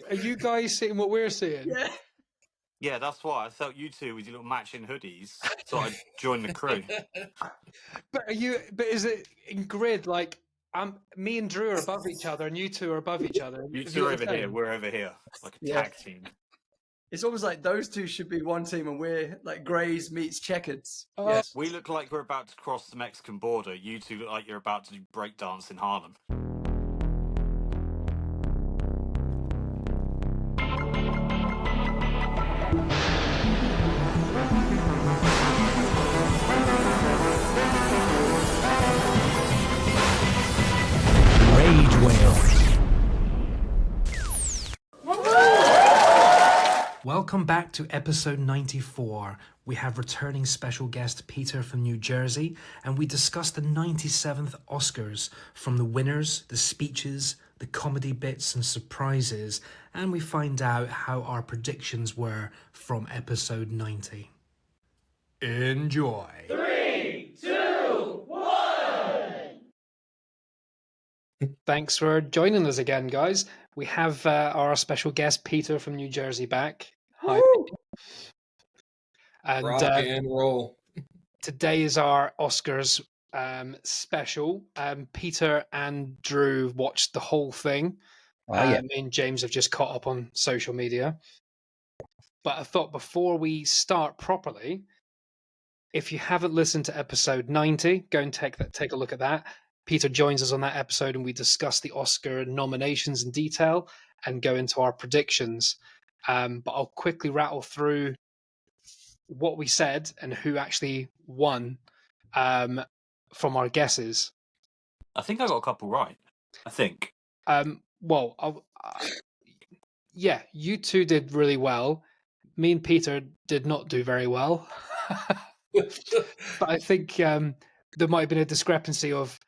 Are you guys seeing what we're seeing? Yeah. Yeah, that's why I thought you two with your little matching hoodies. So I joined the crew. But is it in grid? Like, me and Drew are above each other, and you two are above each other. You Have two are got the over here. same? We're over here, like a Yeah. tag team. It's almost like those two should be one team, and we're like Greys meets Checkers. Oh. Yes. We look like we're about to cross the Mexican border. You two look like you're about to do breakdance in Harlem. Rage Whale. Welcome back to episode 94. We have returning special guest Peter from New Jersey, and we discuss the 97th Oscars, from the winners, the speeches, the comedy bits and surprises, and we find out how our predictions were from episode 90. Enjoy. 3, 2, 1. Thanks for joining us again, guys. We have our special guest Peter from New Jersey back. Hi. Woo! And Rock and roll. today is our Oscars special. Peter and Drew watched the whole thing. Me and James have just caught up on social media. But I thought before we start properly, if you haven't listened to episode 90, go and take a look at that. Peter joins us on that episode and we discuss the Oscar nominations in detail and go into our predictions. But I'll quickly rattle through what we said and who actually won from our guesses. I think I got a couple right. I think. Yeah, you two did really well. Me and Peter did not do very well. But I think there might have been a discrepancy of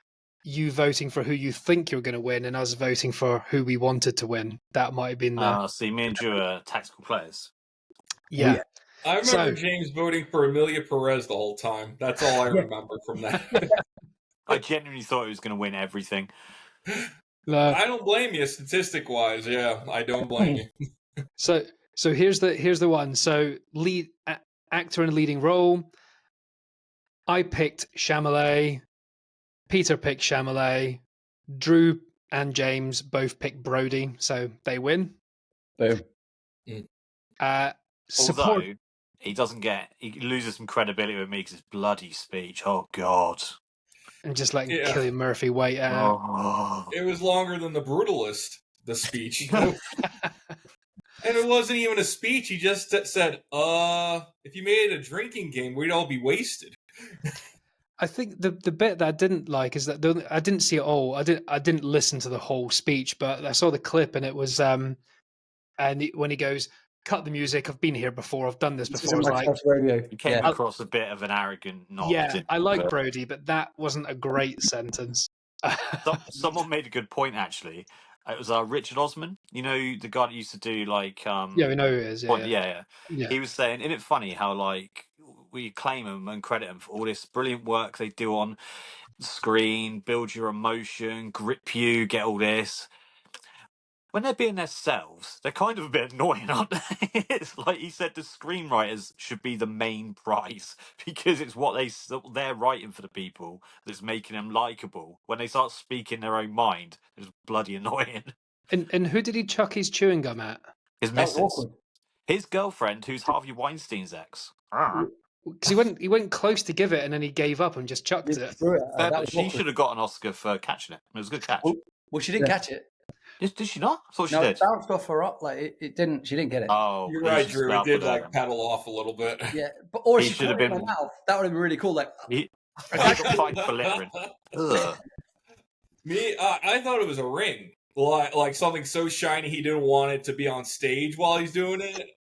you voting for who you think you're going to win and us voting for who we wanted to win. That might have been See, me and Drew are tactical players. Yeah. I remember James voting for Amelia Perez the whole time. That's all I remember from that. I genuinely thought he was going to win everything. I don't blame you, statistic-wise. Yeah, I don't blame you. So here's the one. So lead actor in leading role. I picked Chalamet. Peter picked Chalamet. Drew and James both picked Brody, so they win. Boom. Although he loses some credibility with me because his bloody speech. Oh God! And just letting Cillian Murphy wait out. Oh. It was longer than The Brutalist, the speech. And it wasn't even a speech. He just said, if you made it a drinking game, we'd all be wasted. I think the bit that I didn't like is that I didn't see it all. I didn't listen to the whole speech, but I saw the clip and it was and when he goes, "Cut the music. I've been here before. I've done this before." He came across a bit of an arrogant knob. Yeah, I like Brody, but that wasn't a great sentence. Someone made a good point actually. It was Richard Osman, you know, the guy that used to do like yeah, we know who it is. Yeah. He was saying, isn't it funny how like we claim them and credit them for all this brilliant work they do on the screen, build your emotion, grip you, get all this. When they're being themselves, they're kind of a bit annoying, aren't they? It's like he said, the screenwriters should be the main prize because it's what they're writing for the people that's making them likable. When they start speaking their own mind, it's bloody annoying. And who did he chuck his chewing gum at? His missus, his girlfriend, who's Harvey Weinstein's ex. Because he went close to give it, and then he gave up and just chucked it. But she should have got an Oscar for catching it. It was a good catch. Well, she didn't catch it. Did she not? I thought she did. It bounced off her up. Like it didn't. She didn't get it. Oh, you're right, Drew. It did like pedal off a little bit. Yeah, or she should have been in my mouth. That would have been really cool. Like he got fined for littering. Me, I thought it was a ring. Like something so shiny he didn't want it to be on stage while he's doing it.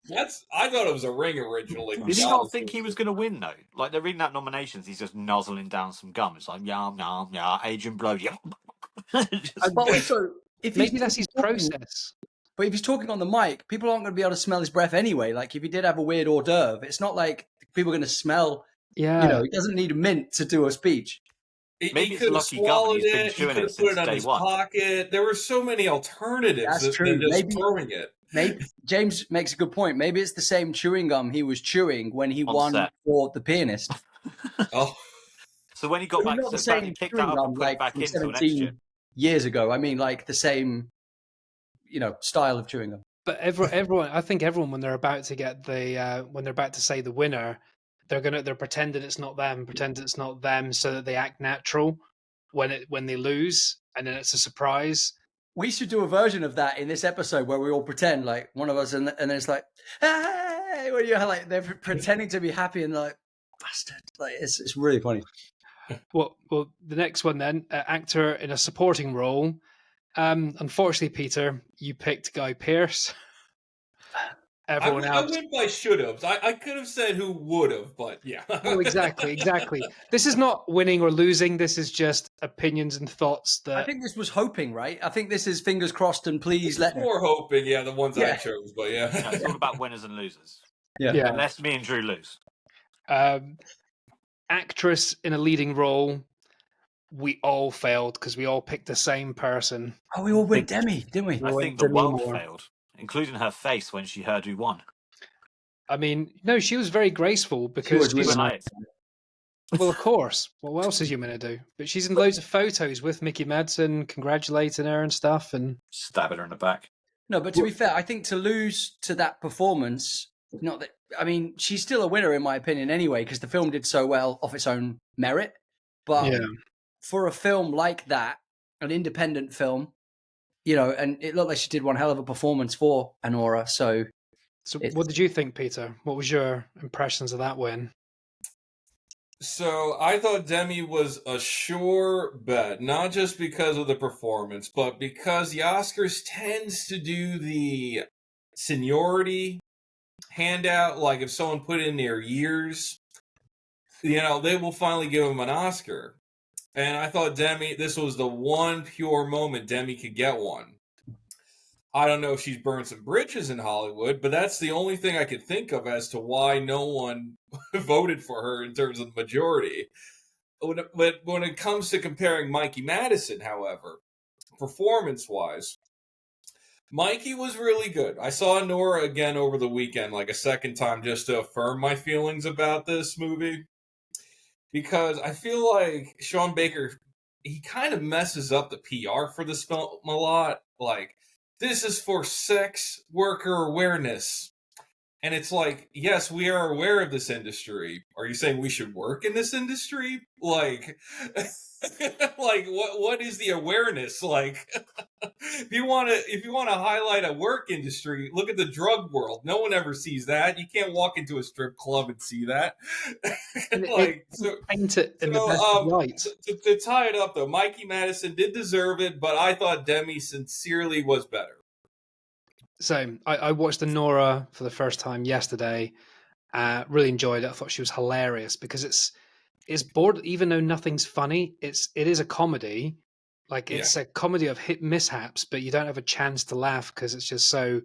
I thought it was a ring originally. Did he not think he was going to win though? Like they're reading out nominations, he's just nuzzling down some gum. It's like yum, Adrian Brody. But also, maybe that's his process. But if he's talking on the mic, people aren't going to be able to smell his breath anyway. Like if he did have a weird hors d'oeuvre, it's not like people are going to smell. Yeah, you know, he doesn't need a mint to do a speech. Maybe He it's could have Lucky Gum and swallowed he's been it. He chewing could it have put since it on day his one. pocket. There were so many alternatives That's than true. just throwing it. Maybe James makes a good point. Maybe it's the same chewing gum he was chewing when he On won set. for The Pianist. Oh, So when he got I mean, back, not the so Bradley same picked that chewing up and gum put it like back from in until next year. 17 years ago. I mean, like the same, style of chewing gum. But everyone, I think everyone, when they're about to get when they're about to say the winner, they're pretending it's not them, so that they act natural when they lose, and then it's a surprise. We should do a version of that in this episode where we all pretend like one of us, and then it's like, hey, when you like they're pretending to be happy and like, bastard, like it's really funny. Well, the next one then, actor in a supporting role. Unfortunately, Peter, you picked Guy Pearce. Everyone I else. went by should have. I could have said who would have, but yeah. Oh, exactly. This is not winning or losing. This is just opinions and thoughts that. I think this was hoping, right? I think this is fingers crossed and please let More hoping, the ones I Yeah. chose, but No, it's all about winners and losers. Yeah. Unless me and Drew lose. Actress in a leading role. We all failed because we all picked the same person. Oh, we all went Demi, didn't we? I Well, think the Demi world Moore. failed, including her face when she heard who won. I mean, no, she was very graceful because was really she's- Nice. well, of course. Well, what else is you going to do? But she's in loads of photos with Mickey Madsen, congratulating her and stuff. And Stabbing her in the back. No, but to be fair, I think to lose to that performance, not that, I mean, she's still a winner in my opinion anyway, because the film did so well off its own merit. But for a film like that, an independent film, and it looked like she did one hell of a performance for Anora. So what did you think, Peter? What was your impressions of that win? So I thought Demi was a sure bet, not just because of the performance, but because the Oscars tends to do the seniority handout. Like if someone put in their years, they will finally give them an Oscar. And I thought this was the one pure moment Demi could get one. I don't know if she's burned some bridges in Hollywood, but that's the only thing I could think of as to why no one voted for her in terms of the majority. But when it comes to comparing Mikey Madison, however, performance-wise, Mikey was really good. I saw Nora again over the weekend, like a second time, just to affirm my feelings about this movie. Because I feel like Sean Baker, he kind of messes up the PR for this film a lot. Like, this is for sex worker awareness. And it's like, yes, we are aware of this industry. Are you saying we should work in this industry? Like, like what is the awareness? Like, if you want to highlight a work industry, look at the drug world. No one ever sees that. You can't walk into a strip club and see that. Paint it in the best of light. To tie it up though, Mikey Madison did deserve it, but I thought Demi sincerely was better. So I watched Anora for the first time yesterday. Really enjoyed it. I thought she was hilarious because it's bored. Even though nothing's funny, it is a comedy. Like it's a comedy of mishaps, but you don't have a chance to laugh because it's just so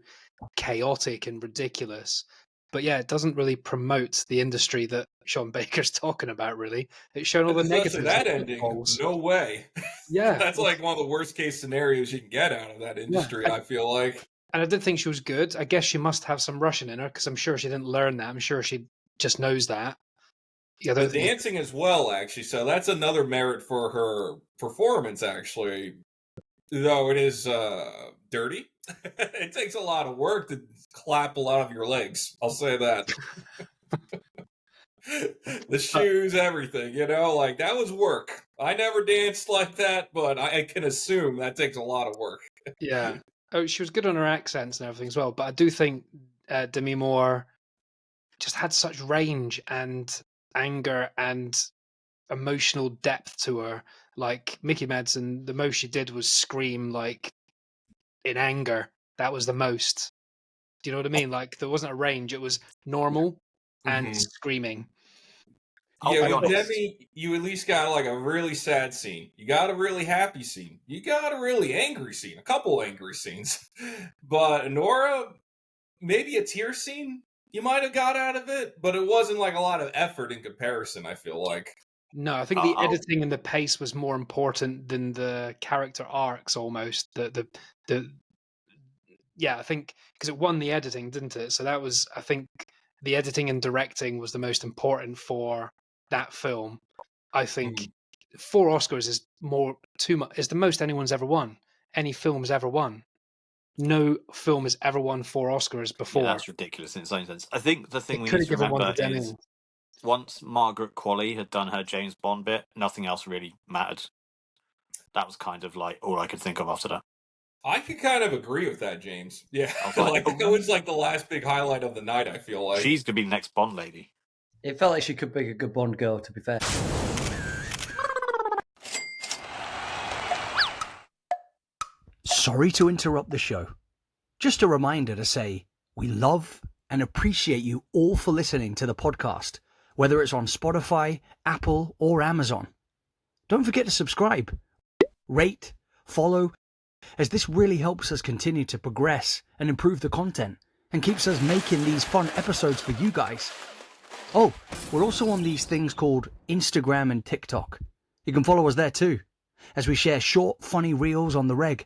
chaotic and ridiculous. But yeah, it doesn't really promote the industry that Sean Baker's talking about. Really, it's shown all the negatives. That ending, no way. Yeah, that's like one of the worst case scenarios you can get out of that industry. I feel like. And I did think she was good. I guess she must have some Russian in her because I'm sure she didn't learn that. I'm sure she just knows that. Yeah, the dancing as well, actually. So that's another merit for her performance, actually. Though it is dirty. It takes a lot of work to clap a lot of your legs. I'll say that. The shoes, everything, like that was work. I never danced like that, but I can assume that takes a lot of work. Yeah. Oh, she was good on her accents and everything as well. But I do think Demi Moore just had such range and anger and emotional depth to her. Like Mickey Madsen, the most she did was scream like in anger. That was the most. Do you know what I mean? Like there wasn't a range. It was normal and screaming. Demi, you at least got like a really sad scene. You got a really happy scene. You got a really angry scene. A couple angry scenes. But Nora, maybe a tear scene you might have got out of it, but it wasn't like a lot of effort in comparison, I feel like. No, I think the editing and the pace was more important than the character arcs. Almost the yeah, I think because it won the editing, didn't it? So that was, I think, the editing and directing was the most important for that film. I think 4 Oscars is too much. Is the most anyone's ever won. Any film has ever won. No film has ever won 4 Oscars before. Yeah, that's ridiculous in its own sense. I think the thing we need to remember is once Margaret Qualley had done her James Bond bit, nothing else really mattered. That was kind of like all I could think of after that. I could kind of agree with that, James. Yeah, like that was like the last big highlight of the night. I feel like she's gonna be the next Bond lady. It felt like she could be a good Bond girl, to be fair. Sorry to interrupt the show. Just a reminder to say we love and appreciate you all for listening to the podcast, whether it's on Spotify, Apple, or Amazon. Don't forget to subscribe, rate, follow, as this really helps us continue to progress and improve the content and keeps us making these fun episodes for you guys. Oh, we're also on these things called Instagram and TikTok. You can follow us there too, as we share short, funny reels on the reg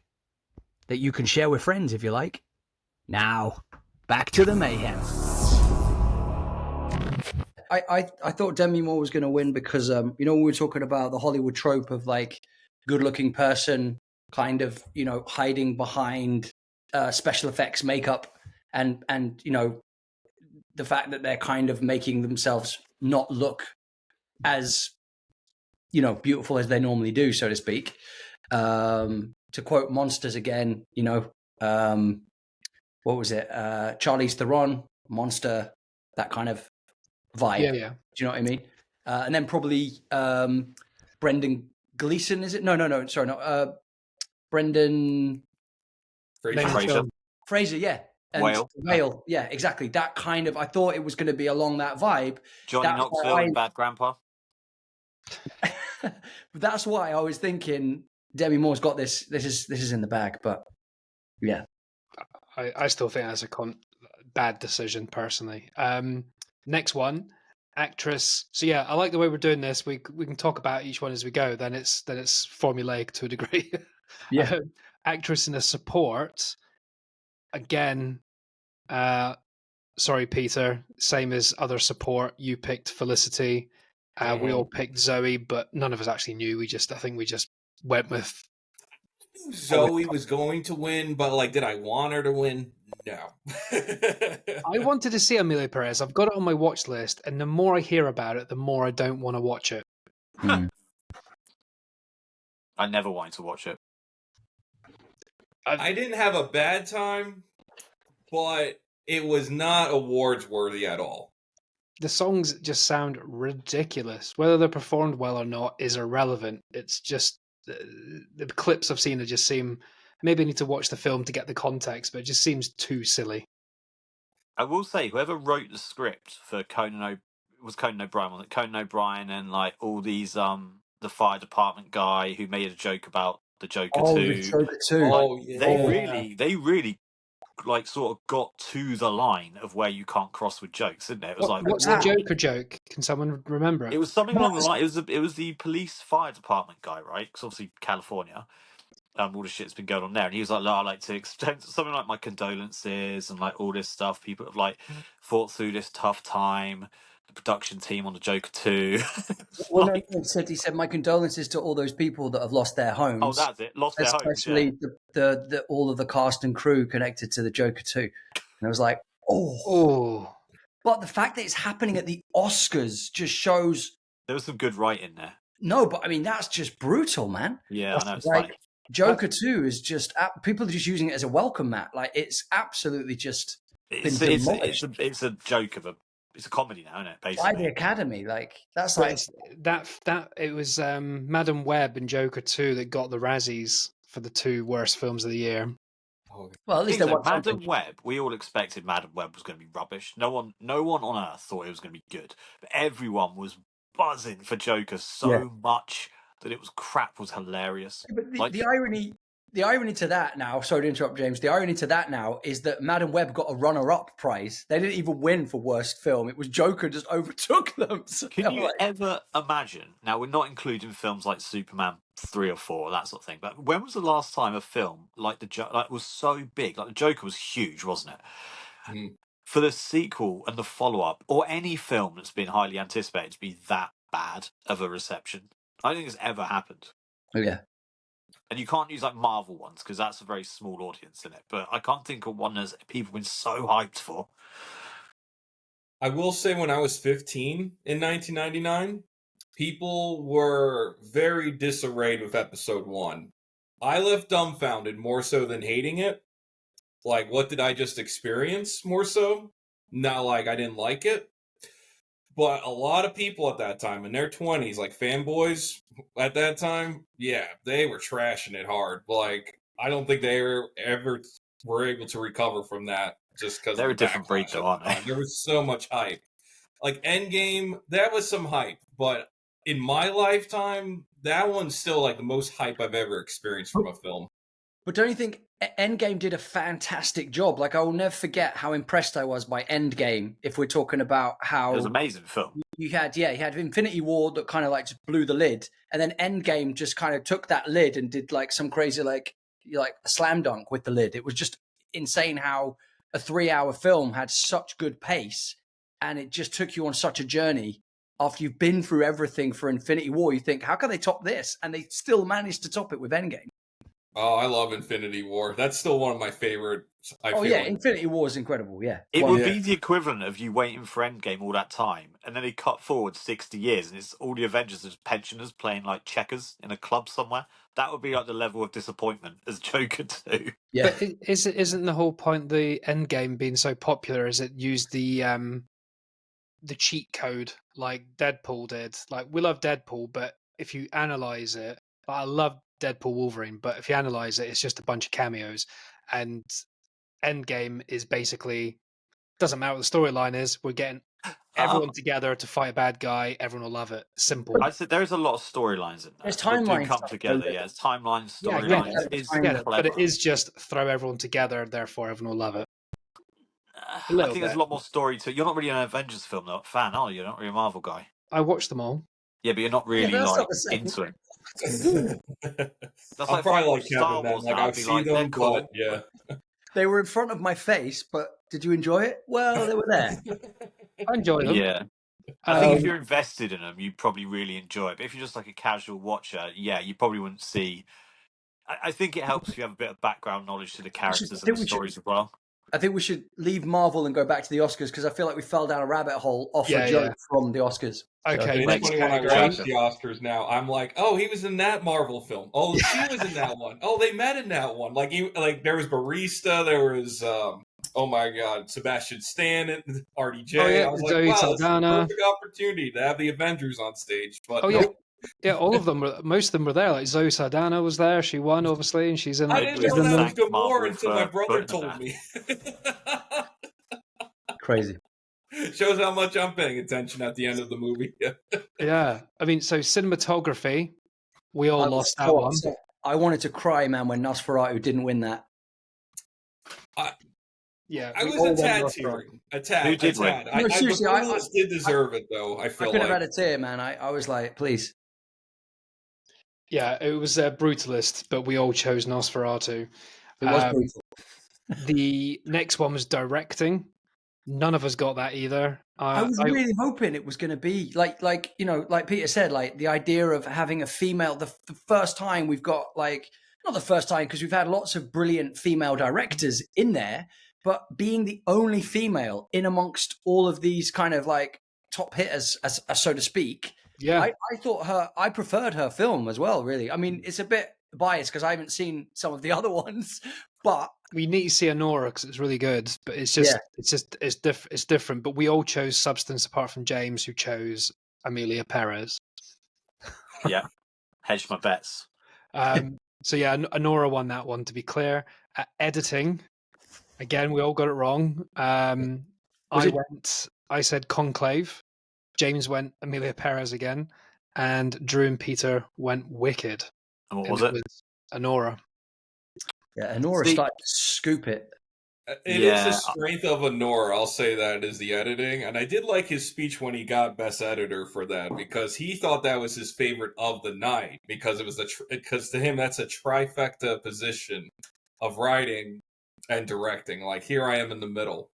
that you can share with friends if you like. Now, back to the mayhem. I thought Demi Moore was going to win because, you know, we were talking about the Hollywood trope of like good-looking person kind of, you know, hiding behind special effects makeup and, you know, the fact that they're kind of making themselves not look as, you know, beautiful as they normally do, so to speak. To quote Monsters again, you know, what was it? Charlize Theron, Monster, that kind of vibe. Yeah. Do you know what I mean? And then probably Brendan Gleeson, is it? No, sorry, no. Brendan Fraser, yeah. And Whale, yeah, exactly. That kind of, I thought it was going to be along that vibe. Johnny Knoxville and Bad Grandpa. That's why I was thinking Demi Moore's got this. This is in the bag, but yeah. I still think that's a bad decision personally. Next one, actress. So yeah, I like the way we're doing this. We can talk about each one as we go. Then it's formulaic to a degree. Yeah. Actress in a support. Again, sorry, Peter. Same as other support. You picked Felicity. We all picked Zoe, but none of us actually knew. I think we just went with. Zoe was going to win, but like, did I want her to win? No. I wanted to see Amelia Perez. I've got it on my watch list, and the more I hear about it, the more I don't want to watch it. I never wanted to watch it. I didn't have a bad time, but it was not awards worthy at all. The songs just sound ridiculous. Whether they're performed well or not is irrelevant. It's just the clips I've seen just seem. Maybe I need to watch the film to get the context, but it just seems too silly. I will say, whoever wrote the script for Conan O'Brien, wasn't it? Conan O'Brien and like all these the fire department guy who made a joke about the Joker 2. The Joker 2. Like, they really like sort of got to the line of where you can't cross with jokes, didn't it? It was what's the Joker joke? Can someone remember it? It was something along the line. It was the police fire department guy, right? Because obviously California. All the shit's been going on there, and he was like, "I like to extend something like my condolences and like all this stuff. People have like fought through this tough time. The production team on the Joker 2." Well, no, he said my condolences to all those people that have lost their homes. Oh, that's it, lost their homes. Especially the all of the cast and crew connected to the Joker 2. And I was like, oh. But the fact that it's happening at the Oscars just shows there was some good writing there. No, but I mean that's just brutal, man. Yeah, I know it's funny. Joker 2 is just people are just using it as a welcome mat. Like it's absolutely just it's a joke of it's a comedy now, isn't it? Basically, by the Academy, like that's like that. It was Madam Web and Joker 2 that got the Razzies for the 2 worst films of the year. Well, at least they won Madam Web. We all expected Madam Web was going to be rubbish. No one on earth thought it was going to be good, but everyone was buzzing for Joker so much. That it was crap was hilarious. But the irony the irony to that now, sorry to interrupt, James. The irony to that now is that Madam Web got a runner-up prize. They didn't even win for worst film. It was Joker just overtook them. So Can you ever imagine? Now, we're not including films like Superman 3 or 4, that sort of thing. But when was the last time a film like was so big? Like the Joker was huge, wasn't it? Mm. For the sequel and the follow-up, or any film that's been highly anticipated to be that bad of a reception, I don't think it's ever happened. Oh, yeah. And you can't use like Marvel ones because that's a very small audience in it. But I can't think of one that people have been so hyped for. I will say when I was 15 in 1999, people were very disarrayed with episode 1. I left dumbfounded more so than hating it. Like, what did I just experience more so? Not like I didn't like it. But a lot of people at that time, in their 20s, like fanboys at that time, yeah, they were trashing it hard. Like, I don't think they ever were able to recover from that just because they're a different breed, though, aren't they? There was so much hype. Like, Endgame, that was some hype. But in my lifetime, that one's still like the most hype I've ever experienced from a film. But don't you think Endgame did a fantastic job? Like, I will never forget how impressed I was by Endgame. If we're talking about how it was an amazing film, you had Infinity War that kind of like just blew the lid, and then Endgame just kind of took that lid and did like some crazy like a slam dunk with the lid. It was just insane how a 3-hour film had such good pace, and it just took you on such a journey. After you've been through everything for Infinity War, you think, how can they top this? And they still managed to top it with Endgame. Oh, I love Infinity War. That's still one of my favorites. Infinity War is incredible, yeah. It would be the equivalent of you waiting for Endgame all that time, and then they cut forward 60 years, and it's all the Avengers as pensioners playing like checkers in a club somewhere. That would be like the level of disappointment as Joker 2. Yeah. But isn't the whole point the Endgame being so popular is it used the cheat code like Deadpool did? Like, we love Deadpool, but if you analyze it, I love Deadpool Wolverine, but if you analyze it, it's just a bunch of cameos. And Endgame is basically, doesn't matter what the storyline is, we're getting everyone together to fight a bad guy, everyone will love it. Simple. I'd say there's a lot of storylines in there. There's timelines come together, yeah. It's timelines, storylines. But it is just throw everyone together, therefore everyone will love it. I think there's a lot more story to it. You're not really an Avengers film fan, are you? You're not really a Marvel guy. I watched them all. Yeah, but you're not really into it. That's I'm probably like Star Kevin. Wars Like, now. I've seen them, but yeah. They were in front of my face, but did you enjoy it? Well, they were there. I enjoyed them. Yeah. I think if you're invested in them, you probably really enjoy it. But if you're just like a casual watcher, yeah, you probably wouldn't see. I think it helps if you have a bit of background knowledge to the characters and the stories as well. I think we should leave Marvel and go back to the Oscars because I feel like we fell down a rabbit hole off a joke from the Oscars. Okay, it's funny when I watch the Oscars now, I'm like, oh, he was in that Marvel film. Oh, she was in that one. Oh, they met in that one. Like there was Barista, there was oh my God, Sebastian Stan and RDJ. Oh, yeah. I was Zoe like, wow, Saldana. this is a perfect opportunity to have the Avengers on stage. But yeah, all of them. Most of them were there. Like Zoe Saldana was there. She won, obviously, and she's in. I didn't know that was Gamora until my brother told me. Crazy. Shows how much I'm paying attention at the end of the movie. Yeah, I mean, so cinematography, we all lost that one. I wanted to cry, man, when Nosferatu didn't win that. Yeah, I was a tad tearing. A tad. Who did win? No, seriously, I did deserve it, though. I feel I could have had a tear, man. I was like, please. Yeah, it was Brutalist, but we all chose Nosferatu. It was brutal. The next one was directing. None of us got that either. I was really hoping it was going to be like Peter said, like the idea of having a female. The first time we've got not the first time because we've had lots of brilliant female directors in there, but being the only female in amongst all of these kind of like top hitters, as so to speak. Yeah, I thought I preferred her film as well. Really, I mean, it's a bit biased because I haven't seen some of the other ones, but we need to see Anora because it's really good. But it's different. But we all chose Substance apart from James, who chose Amelia Perez. Yeah, hedge my bets. So yeah, Anora won that one. To be clear, editing. Again, we all got it wrong. I said Conclave. James went Amelia Perez again, and Drew and Peter went Wicked. And what was it? Anora. Yeah, Honora started to scoop it. It is the strength of Honora, I'll say that, is the editing. And I did like his speech when he got Best Editor for that, because he thought that was his favorite of the night, because it was because to him that's a trifecta position of writing and directing. Like, here I am in the middle.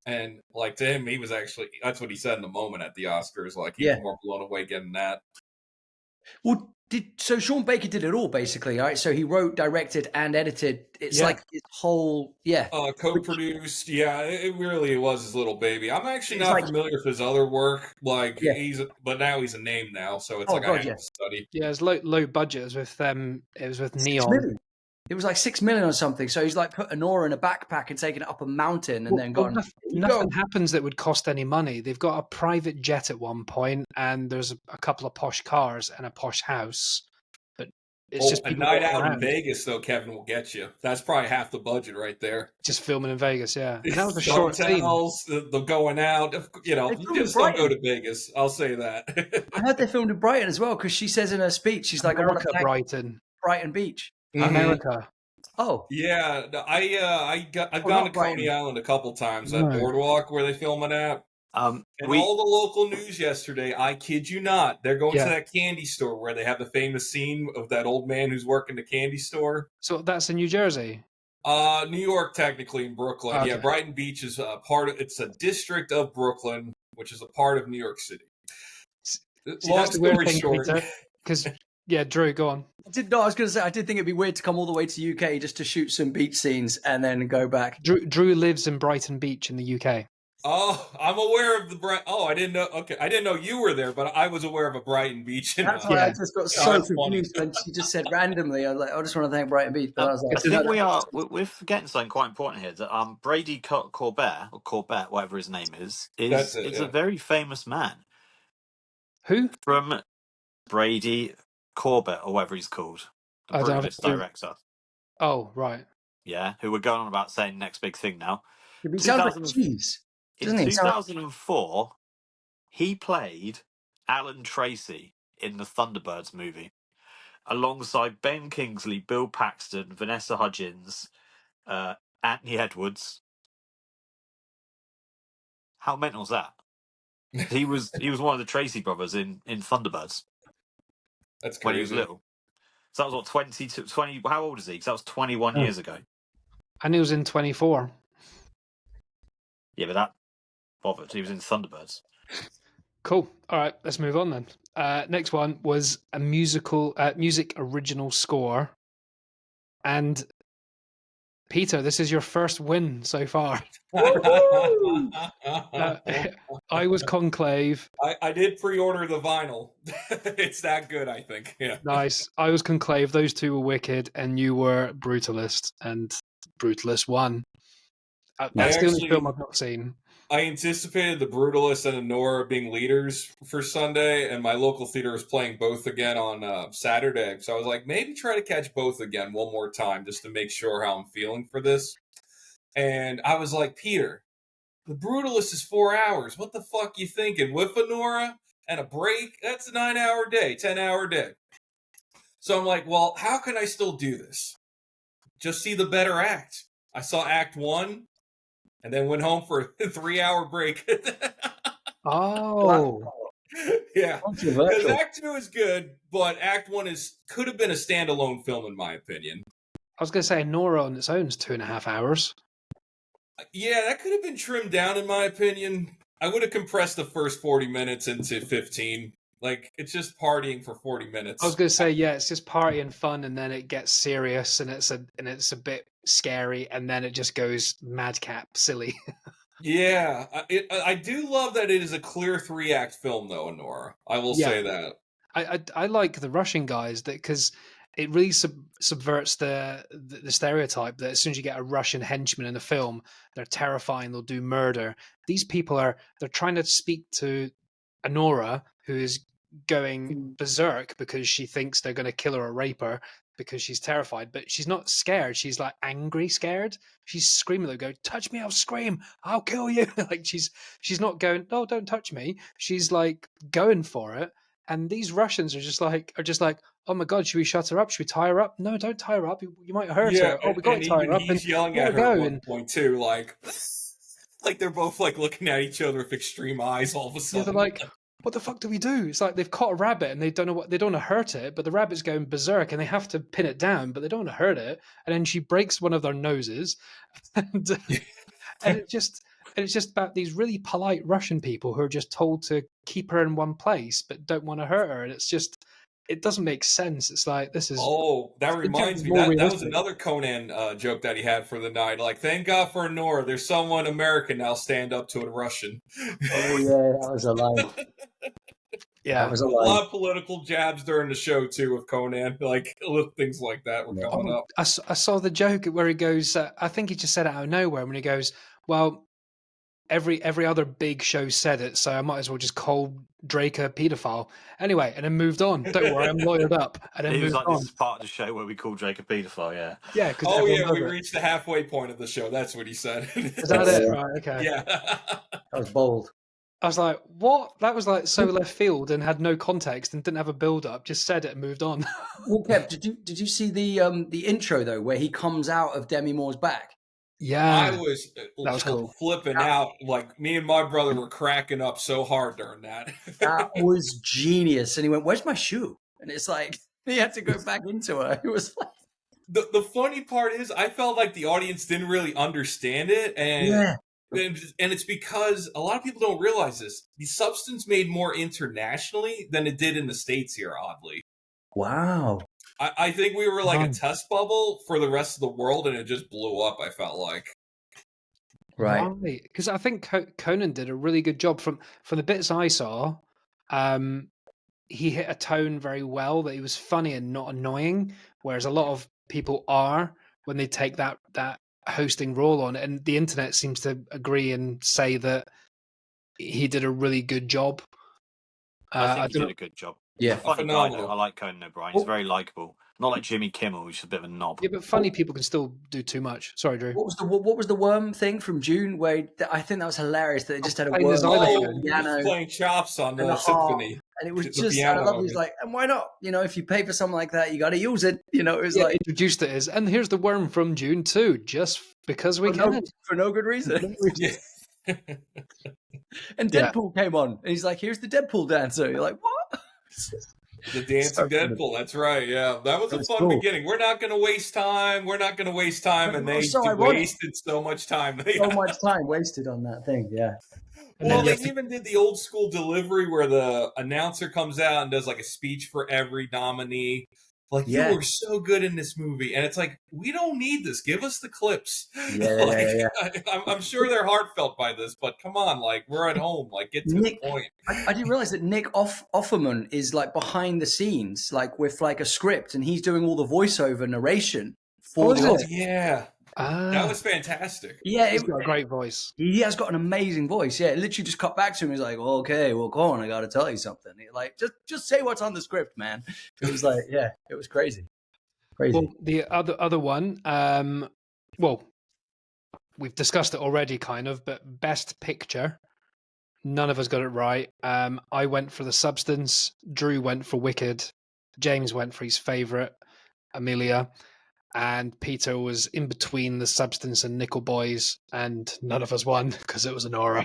And like, to him, he was actually, that's what he said in the moment at the Oscars. Like, he was more blown away getting that. Well, so Sean Baker did it all, basically, right? So he wrote, directed, and edited. It's like his whole, co-produced. Yeah, it really was his little baby. I'm actually not familiar with his other work. Like, but now he's a name now, so it's I have to study. Yeah, it's low budget. It was with it was with Neon. It was like $6 million or something. So he's like put Honora in a backpack and taken it up a mountain and then gone. Nothing happens that would cost any money. They've got a private jet at one point, and there's a couple of posh cars and a posh house. But it's just a night out in Vegas, though. Kevin will get you. That's probably half the budget right there. Just filming in Vegas, yeah. And that was a short hotels, the going out. You just don't go to Vegas. I'll say that. I heard they filmed in Brighton as well, because she says in her speech, she's like, America, I want to Brighton Beach. America. Oh yeah, I've gone to Coney Island a couple times at Boardwalk where they filming at. And all the local news yesterday, I kid you not, they're going to that candy store where they have the famous scene of that old man who's working the candy store. So that's in New Jersey. New York, technically, in Brooklyn. Okay. Yeah, Brighton Beach is it's a district of Brooklyn, which is a part of New York City. Long story short, because. Yeah, Drew, go on. I was going to say, I did think it'd be weird to come all the way to UK just to shoot some beach scenes and then go back. Drew lives in Brighton Beach in the UK. Oh, I'm aware of the I didn't know. Okay, I didn't know you were there, but I was aware of a Brighton Beach. That's why I just got so confused when she just said randomly. I was like, I just want to thank Brighton Beach. But I was like, I think we're forgetting something quite important here. That Brady Corbett, or Corbett, whatever his name is a very famous man. Who? From Brady Corbett, or whatever he's called, the Brutalist director. Oh, right. Yeah, who we're going on about saying next big thing now. He sounds like cheese. In 2004, he played Alan Tracy in the Thunderbirds movie, alongside Ben Kingsley, Bill Paxton, Vanessa Hudgens, Anthony Edwards. How mental is that? He was one of the Tracy brothers in Thunderbirds. That's crazy. When he was little. So that was what, 20, how old is he? Because that was 21 years ago. And he was in 24. Yeah, but that bothered. He was in Thunderbirds. Cool. All right, let's move on then. Next one was a music original score. And Peter, this is your first win so far. I was Conclave. I did pre-order the vinyl. It's that good, I think. Yeah. Nice. I was Conclave. Those two were Wicked, and you were Brutalist, and Brutalist won. That's the only film I've not seen. I anticipated the Brutalist and Honora being leaders for Sunday, and my local theater was playing both again on Saturday. So I was like, maybe try to catch both again one more time just to make sure how I'm feeling for this. And I was like, Peter, the Brutalist is 4 hours. What the fuck you thinking? With Honora and a break? That's a 9-hour day, 10-hour day. So I'm like, well, how can I still do this? Just see the better act. I saw Act 1. And then went home for a 3-hour break. Oh. Yeah. Because Act 2 is good, but Act 1 could have been a standalone film, in my opinion. I was going to say, Nora on its own is 2.5 hours. Yeah, that could have been trimmed down, in my opinion. I would have compressed the first 40 minutes into 15. Like, it's just partying for 40 minutes. I was going to say, yeah, it's just party and fun, and then it gets serious, and it's a bit scary, and then it just goes madcap silly. Yeah, I do love that it is a clear 3-act film, though, Honora. I will say that. I like the Russian guys because it really subverts the stereotype that as soon as you get a Russian henchman in a film, they're terrifying, they'll do murder. These people they're trying to speak to Honora, who is going berserk because she thinks they're going to kill her or rape her because she's terrified, but she's not scared. She's like angry, scared. She's screaming. They go, touch me, I'll scream, I'll kill you. Like she's not going, no, don't touch me. She's like going for it. And these Russians are just like, oh my God, should we shut her up? Should we tie her up? No, don't tie her up. You might hurt her. Oh, we got to tie her up. He's yelling at her at one point too, like they're both like looking at each other with extreme eyes all of a sudden. Yeah, they're like, what the fuck do we do? It's like they've caught a rabbit and they don't want to hurt it, but the rabbit's going berserk and they have to pin it down, but they don't want to hurt it. And then she breaks one of their noses, and it's just about these really polite Russian people who are just told to keep her in one place but don't want to hurt her, and it doesn't make sense. It's like, this is... Oh, that reminds me. That was another Conan joke that he had for the night. Like, thank God for Nora. There's someone American now stand up to in Russian. Oh, yeah, that was a line. Yeah, that was a lot of political jabs during the show, too, with Conan. Like, little things like that were coming up. I saw the joke where he goes, I think he just said it out of nowhere, when he goes, well... Every other big show said it, so I might as well just call Drake a paedophile. Anyway, and then moved on. Don't worry, I'm lawyered up. And then he was moved like, on. this is part of the show where we call Drake a paedophile, yeah. Yeah. We reached the halfway point of the show. That's what he said. Is that it? Right, okay. Yeah. That was bold. I was like, what? That was like so left field and had no context and didn't have a build-up. Just said it and moved on. Well, Kev, did you see the intro, though, where he comes out of Demi Moore's back? Yeah, I was cool. flipping out. Like, me and my brother were cracking up so hard during that. That was genius. And he went, where's my shoe? And it's like, he had to go back into her. It was like... The funny part is, I felt like the audience didn't really understand it. And it's because a lot of people don't realize this. The Substance made more internationally than it did in the States here, oddly. Wow. I think we were like a test bubble for the rest of the world, and it just blew up, I felt like. Right. Because I think Conan did a really good job. From the bits I saw, he hit a tone very well, that he was funny and not annoying, whereas a lot of people are when they take that hosting role on. And the internet seems to agree and say that he did a really good job. I think he did a good job. Yeah, funny guy though. I like Conan O'Brien. He's very likable. Not like Jimmy Kimmel, who's a bit of a knob. Yeah, but funny people can still do too much. Sorry, Drew. What was the worm thing from June? Where I think that was hilarious. That they just had a worm piano, playing chops on the symphony, and it was just. I love. He's like, and why not? You know, if you pay for something like that, you got to use it. You know, it was like introduced it as, and here's the worm from June too, just because we can for no good reason. And Deadpool came on, and he's like, "Here's the Deadpool dancer." You're like, "What?" The dancing Deadpool. That's right. Yeah, that was a fun beginning. We're not going to waste time. And they wasted so much time. So much time wasted on that thing. Yeah. Well, they even did the old school delivery where the announcer comes out and does like a speech for every nominee. Like, you were so good in this movie. And it's like, we don't need this. Give us the clips. Yeah. I'm sure they're heartfelt by this, but come on, like, we're at home. Like, get to the point. I didn't realize that Nick Offerman is like behind the scenes, like with like a script, and he's doing all the voiceover narration for yeah. That was fantastic. Yeah, he's got a great voice. He has got an amazing voice. Yeah, it literally just cut back to him. He's like, well, "Okay, well, go on. I got to tell you something." Like, just say what's on the script, man. It was like, yeah, it was crazy. Well, the other one, well, we've discussed it already, kind of, but Best Picture, none of us got it right. I went for The Substance. Drew went for Wicked. James went for his favorite, Amelia. And Peter was in between The Substance and Nickel Boys, and none of us won because it was Anora.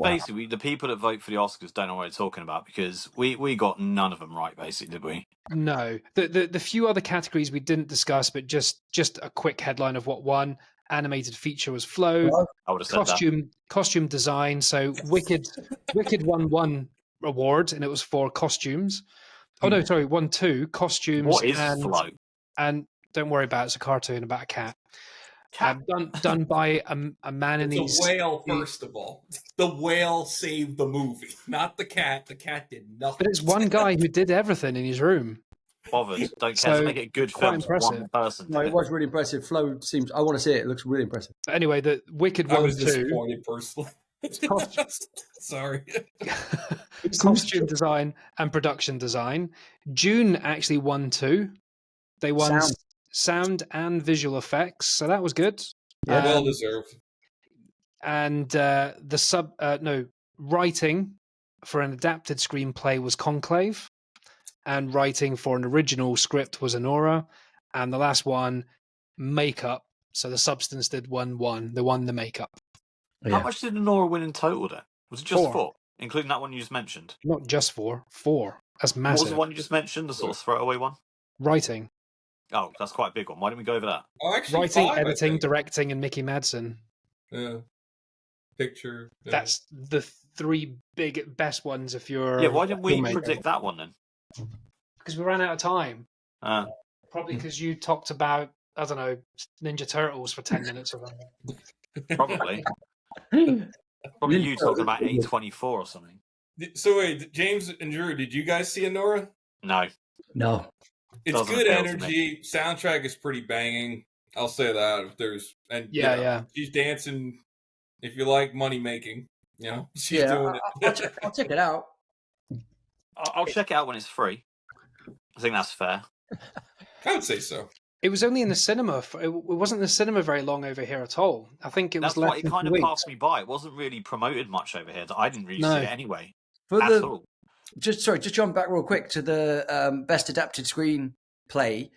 Basically, the people that vote for the Oscars don't know what they're talking about, because we got none of them right, basically, did we? No. The few other categories we didn't discuss, but just a quick headline of what won. Animated feature was Flow. I would have said costume design. So Wicked won one award, and it was for costumes. Oh no, sorry, won two costumes. What is Flow? And don't worry about it. It's a cartoon about a cat. Done by a man in his... It's a whale, first of all. The whale saved the movie, not the cat. The cat did nothing. But it's one guy who did everything in his room. Bothered. Don't care to make it a good film. One person. No, it was really impressive. Flow seems... I want to see it. It looks really impressive. But anyway, the Wicked I won was two. Disappointed personally. Sorry. Costume design and production design. June actually won two. They won sound and visual effects, so that was good. Yeah, well deserved. And writing, for an adapted screenplay was Conclave, and writing for an original script was Anora, and the last one, makeup. So the substance did 1-1. The makeup. How much did Anora win in total then? Was it just 4, including that one you just mentioned? Not just 4. 4. That's massive. What was the one you just mentioned? The sort of throwaway one? Writing. Oh, that's quite a big one. Why didn't we go over that? Oh, actually, Writing, 5, editing, directing, and Mickey Madsen. Yeah. Picture. Yeah. That's the 3 best ones if you're... Yeah, why didn't we filmmaker. predict that one then? Because we ran out of time. Probably Hmm. because you talked about, I don't know, Ninja Turtles for 10 minutes or something. Probably. Probably you talking about A24 or something. So wait, James and Drew, did you guys see Anora? No. No. It's Doesn't good appeal to energy. Soundtrack is pretty banging. I'll say that. If there's Yeah. she's dancing. If you like money making, she's doing it. I'll check it out. I'll check it out when it's free. I think that's fair. I would say so. It was only in the cinema. It wasn't in the cinema very long over here at all. I think it was That's less why it than kind 2 of weeks. passed me by. It wasn't really promoted much over here. I didn't really No. see it anyway. For At all. Just jump back real quick to the best adapted screenplay.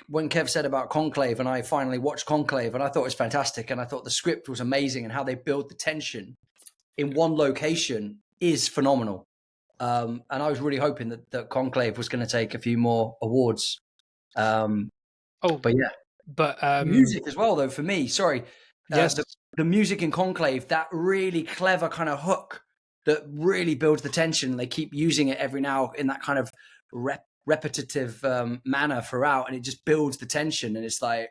When Kev said about Conclave, and I finally watched Conclave, and I thought it was fantastic, and I thought the script was amazing, and how they build the tension in one location is phenomenal. And I was really hoping that Conclave was going to take a few more awards. But yeah, but music as well, though. For me, sorry, yes, the music in Conclave, that really clever kind of hook that really builds the tension. They keep using it every now in that kind of repetitive manner throughout, and it just builds the tension. And it's like,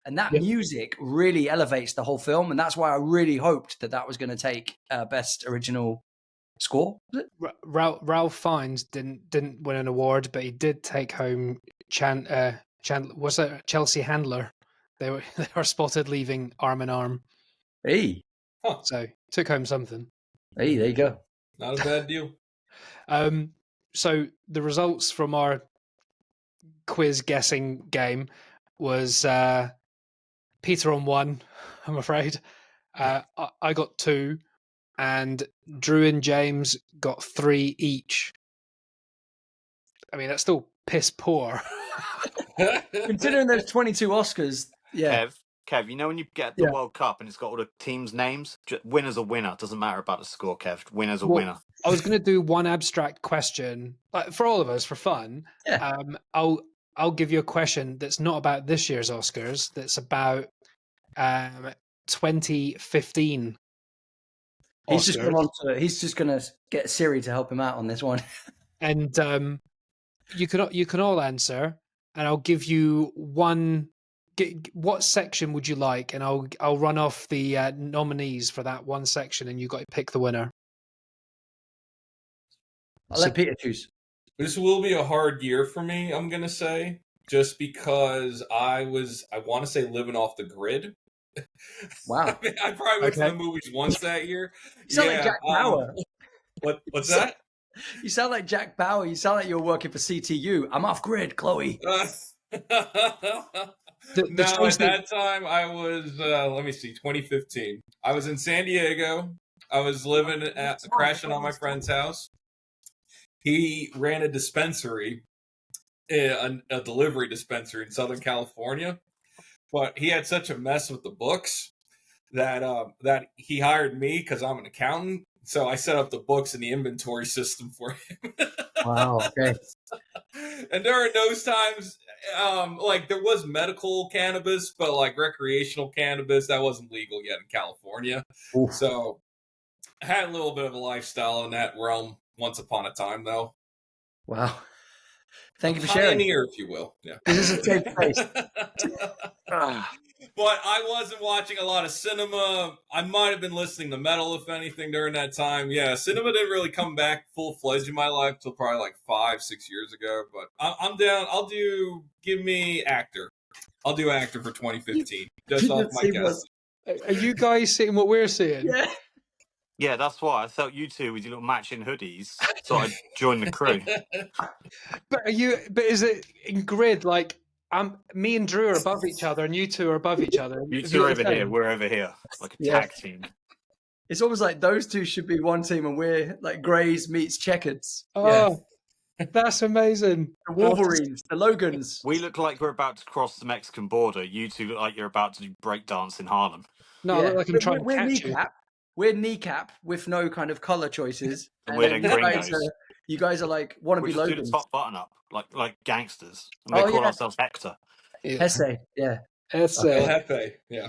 and that music really elevates the whole film. And that's why I really hoped that was going to take best original score. Ralph Fiennes didn't win an award, but he did take home was it Chelsea Handler? They were spotted leaving arm in arm. Hey, so took home something. Hey, there you go. Not a bad deal. So the results from our quiz guessing game was Peter on 1, I'm afraid. I got 2, and Drew and James got 3 each. I mean, that's still piss poor. Considering there's 22 Oscars, yeah. Kev, you know when you get the World Cup and it's got all the teams' names? Winner's a winner. Doesn't matter about the score, Kev. Winner's a winner. I was going to do one abstract question, like for all of us, for fun. Yeah. I'll give you a question that's not about this year's Oscars. That's about 2015. He's just going to get Siri to help him out on this one. And you can all answer, and I'll give you one. What section would you like? And I'll run off the nominees for that one section, and you got to pick the winner. I'll let Peter choose. This will be a hard year for me, I'm going to say, just because I want to say living off the grid. Wow. I probably went to the movies once that year. You sound like Jack Bauer. What's that? You sound like Jack Bauer. You sound like you're working for CTU. I'm off grid, Chloe. At that time, I was, 2015. I was in San Diego. I was living crashing on my friend's house. He ran a dispensary, a delivery dispensary in Southern California. But he had such a mess with the books that he hired me because I'm an accountant. So I set up the books and the inventory system for him. Wow. Okay. And during those times, there was medical cannabis, but like recreational cannabis, that wasn't legal yet in California. Oof. So I had a little bit of a lifestyle in that realm once upon a time, though. Wow. Thank you for sharing. Pioneer, if you will. Yeah. This is a safe place. But I wasn't watching a lot of cinema. I might have been listening to metal, if anything, during that time. Yeah, cinema didn't really come back full-fledged in my life until probably like 5-6 years ago. But I'm down. Give me actor. I'll do actor for 2015. Just off my guess. Are you guys seeing what we're seeing? Yeah. Yeah, that's why I thought you two with your little matching hoodies, so I joined the crew. But is it in grid? Like, me and Drew are above each other, and you two are above each other. You two are over here. We're over here, like a tag team. It's almost like those two should be one team, and we're like Greys meets Checkers. Oh, that's amazing. The Wolverines, the Logans. We look like we're about to cross the Mexican border. You two look like you're about to do breakdance in Harlem. No, I look like I'm trying to catch you. We're Kneecap with no kind of color choices. And we're the Gringos. You guys are like want to be Logans. Do the top button up, like gangsters. And we call ourselves Hector. Hesse, Hesse. Yeah.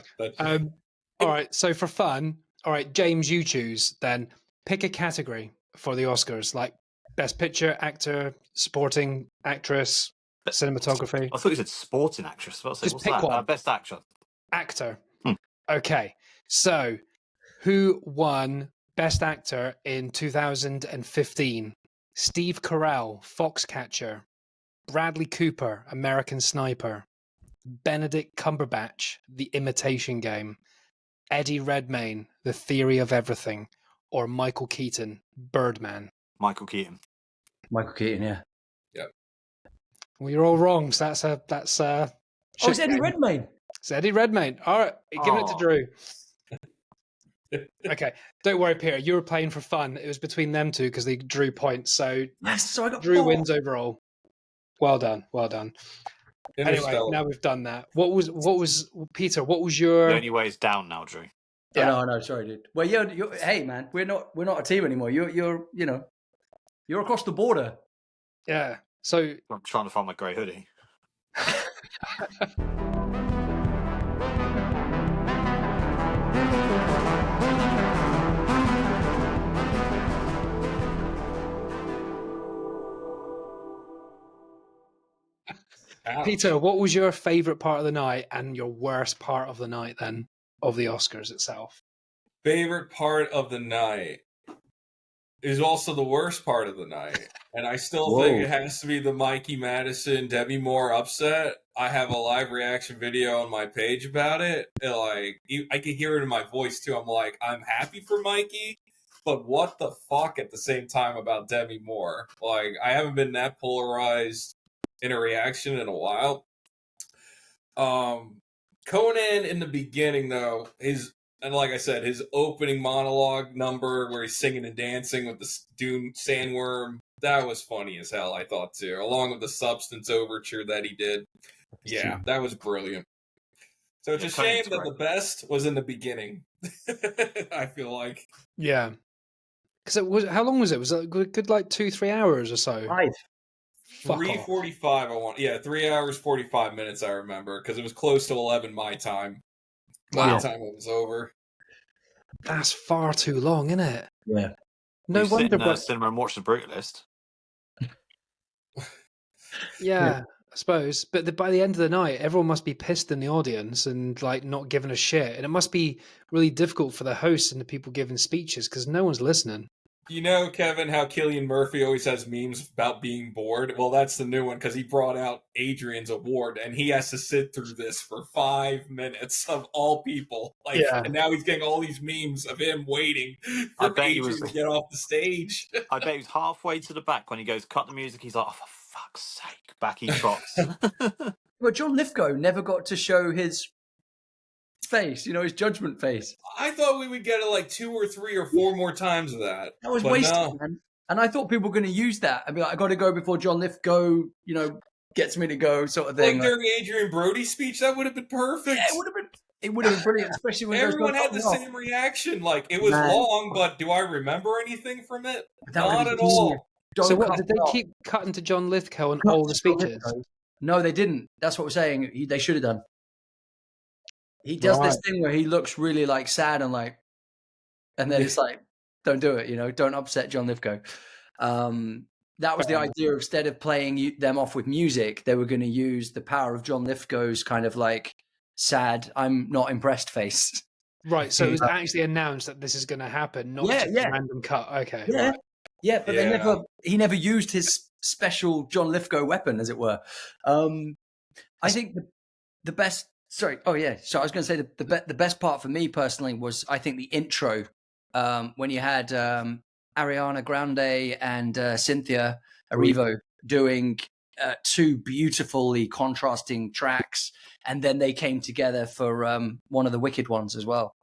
All right, so for fun, all right, James, you choose then. Pick a category for the Oscars, like Best Picture, Actor, Supporting Actress, Cinematography. I thought you said Sporting Actress. Just pick one. Best Actor. Actor. Okay, so who won Best Actor in 2015? Steve Carell, Foxcatcher. Bradley Cooper, American Sniper. Benedict Cumberbatch, The Imitation Game. Eddie Redmayne, The Theory of Everything. Or Michael Keaton, Birdman. Michael Keaton. Yeah. Yep. Well, you're all wrong. So that's it's Eddie Redmayne. It's Eddie Redmayne. All right, give it to Drew. Okay, don't worry, Peter. You were playing for fun. It was between them two because they drew points. So so I got Drew 4. wins overall. Well done. Anyway, now we've done that. What was Peter? What was your? The only way is down now, Drew. Yeah. Oh, no, sorry, dude. Well, you're hey, man, we're not a team anymore. You're across the border. Yeah. So I'm trying to find my grey hoodie. Peter, what was your favorite part of the night and your worst part of the night then of the Oscars itself? Favorite part of the night is also the worst part of the night. And I still think it has to be the Mikey Madison, Demi Moore upset. I have a live reaction video on my page about it. And I can hear it in my voice too. I'm like, I'm happy for Mikey, but what the fuck at the same time about Demi Moore? Like, I haven't been that polarized in a reaction in a while. Conan in the beginning though, and like I said, his opening monologue number where he's singing and dancing with the Dune sandworm, that was funny as hell, I thought too, along with the Substance overture that he did. Yeah, that was brilliant. So it's a shame that the best was in the beginning. I feel like. Yeah. Because it was, how long was it? Was it a good like 2-3 hours or so? 3:45 I want. Yeah, 3 hours 45 minutes I remember because it was close to 11 my time. By the time it was over. That's far too long, isn't it? Yeah. No wonder. Sit in the cinema and watch The Brutalist. Yeah, I suppose. But by the end of the night, everyone must be pissed in the audience and like not giving a shit. And it must be really difficult for the hosts and the people giving speeches because no one's listening. You know, Kevin, how Cillian Murphy always has memes about being bored? Well, that's the new one because he brought out Adrian's award and he has to sit through this for 5 minutes of all people. And now he's getting all these memes of him waiting for Adrian to get off the stage. I bet he was halfway to the back when he goes, cut the music. He's like, oh, for fuck's sake. Back he trots. Well, John Lithgow never got to show his face, his judgment face. I thought we would get it like 2 or 3 or 4 more times of that. That was wasted, man. And I thought people were going to use that. I'd be like, I got to go before John Lithgow, gets me to go, sort of thing. Like during Adrian Brody's speech, that would have been perfect. Yeah, it would have been brilliant, especially when everyone had the same reaction. Like it was long, but do I remember anything from it? Not at all. So what did they keep cutting to John Lithgow and all the speeches? No, they didn't. That's what we're saying. They should have done. He does this thing where he looks really like sad and then it's like, don't do it, don't upset John Lithgow. That was the idea. Instead of playing them off with music, they were going to use the power of John Lithgow's kind of like sad, I'm not impressed face. Right. So it was actually announced that this is going to happen, not just a random cut. Okay. Yeah. Right. Yeah. But he never used his special John Lithgow weapon, as it were. I think the best. Sorry. Oh yeah. So I was going to say the best part for me personally was I think the intro when you had Ariana Grande and Cynthia Erivo doing 2 beautifully contrasting tracks, and then they came together for one of the Wicked ones as well.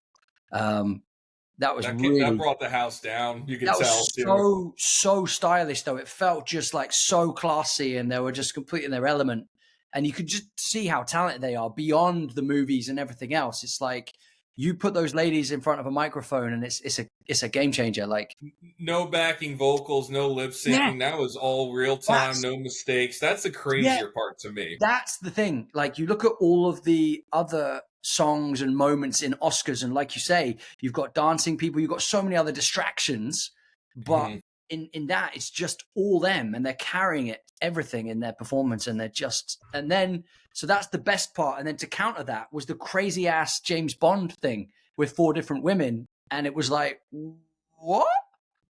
That was really that brought the house down. You could that tell was too. so stylish though. It felt just like so classy, and they were just completely in their element. And you could just see how talented they are beyond the movies and everything else. It's like you put those ladies in front of a microphone, and it's a game changer. Like no backing vocals, no lip syncing. Yeah. That was all real time, no mistakes. That's the crazier part to me. That's the thing. Like you look at all of the other songs and moments in Oscars, and like you say, you've got dancing people, you've got so many other distractions, but in that it's just all them, and they're carrying it, everything in their performance, and they're just, and then so that's the best part. And then to counter that was the crazy ass James Bond thing with 4 different women, and it was like, what?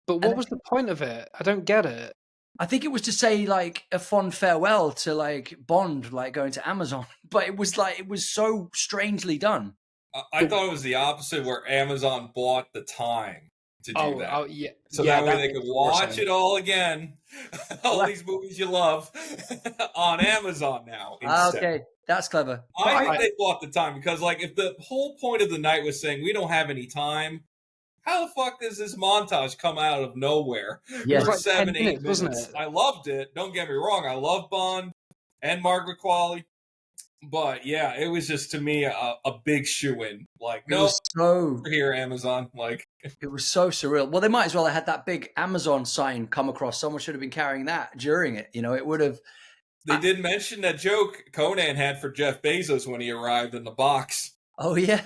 But what was the point of it? I don't get it. I think it was to say like a fond farewell to like Bond, like going to Amazon, but it was so strangely done. I thought it was the opposite, where Amazon bought the time to do that. Oh, yeah. So that way they could watch it all again, all these movies you love, on Amazon now. Okay, that's clever. I think they bought the time because, like, if the whole point of the night was saying we don't have any time, how the fuck does this montage come out of nowhere for like 7, 8 minutes? Wasn't it? I loved it. Don't get me wrong. I love Bond and Margaret Qualley. But yeah, it was just, to me, a big shoe-in. Like, no, over here, Amazon. Like, it was so surreal. Well, they might as well have had that big Amazon sign come across. Someone should have been carrying that during it. You know, it would have. They did mention that joke Conan had for Jeff Bezos when he arrived in the box. Oh, yeah.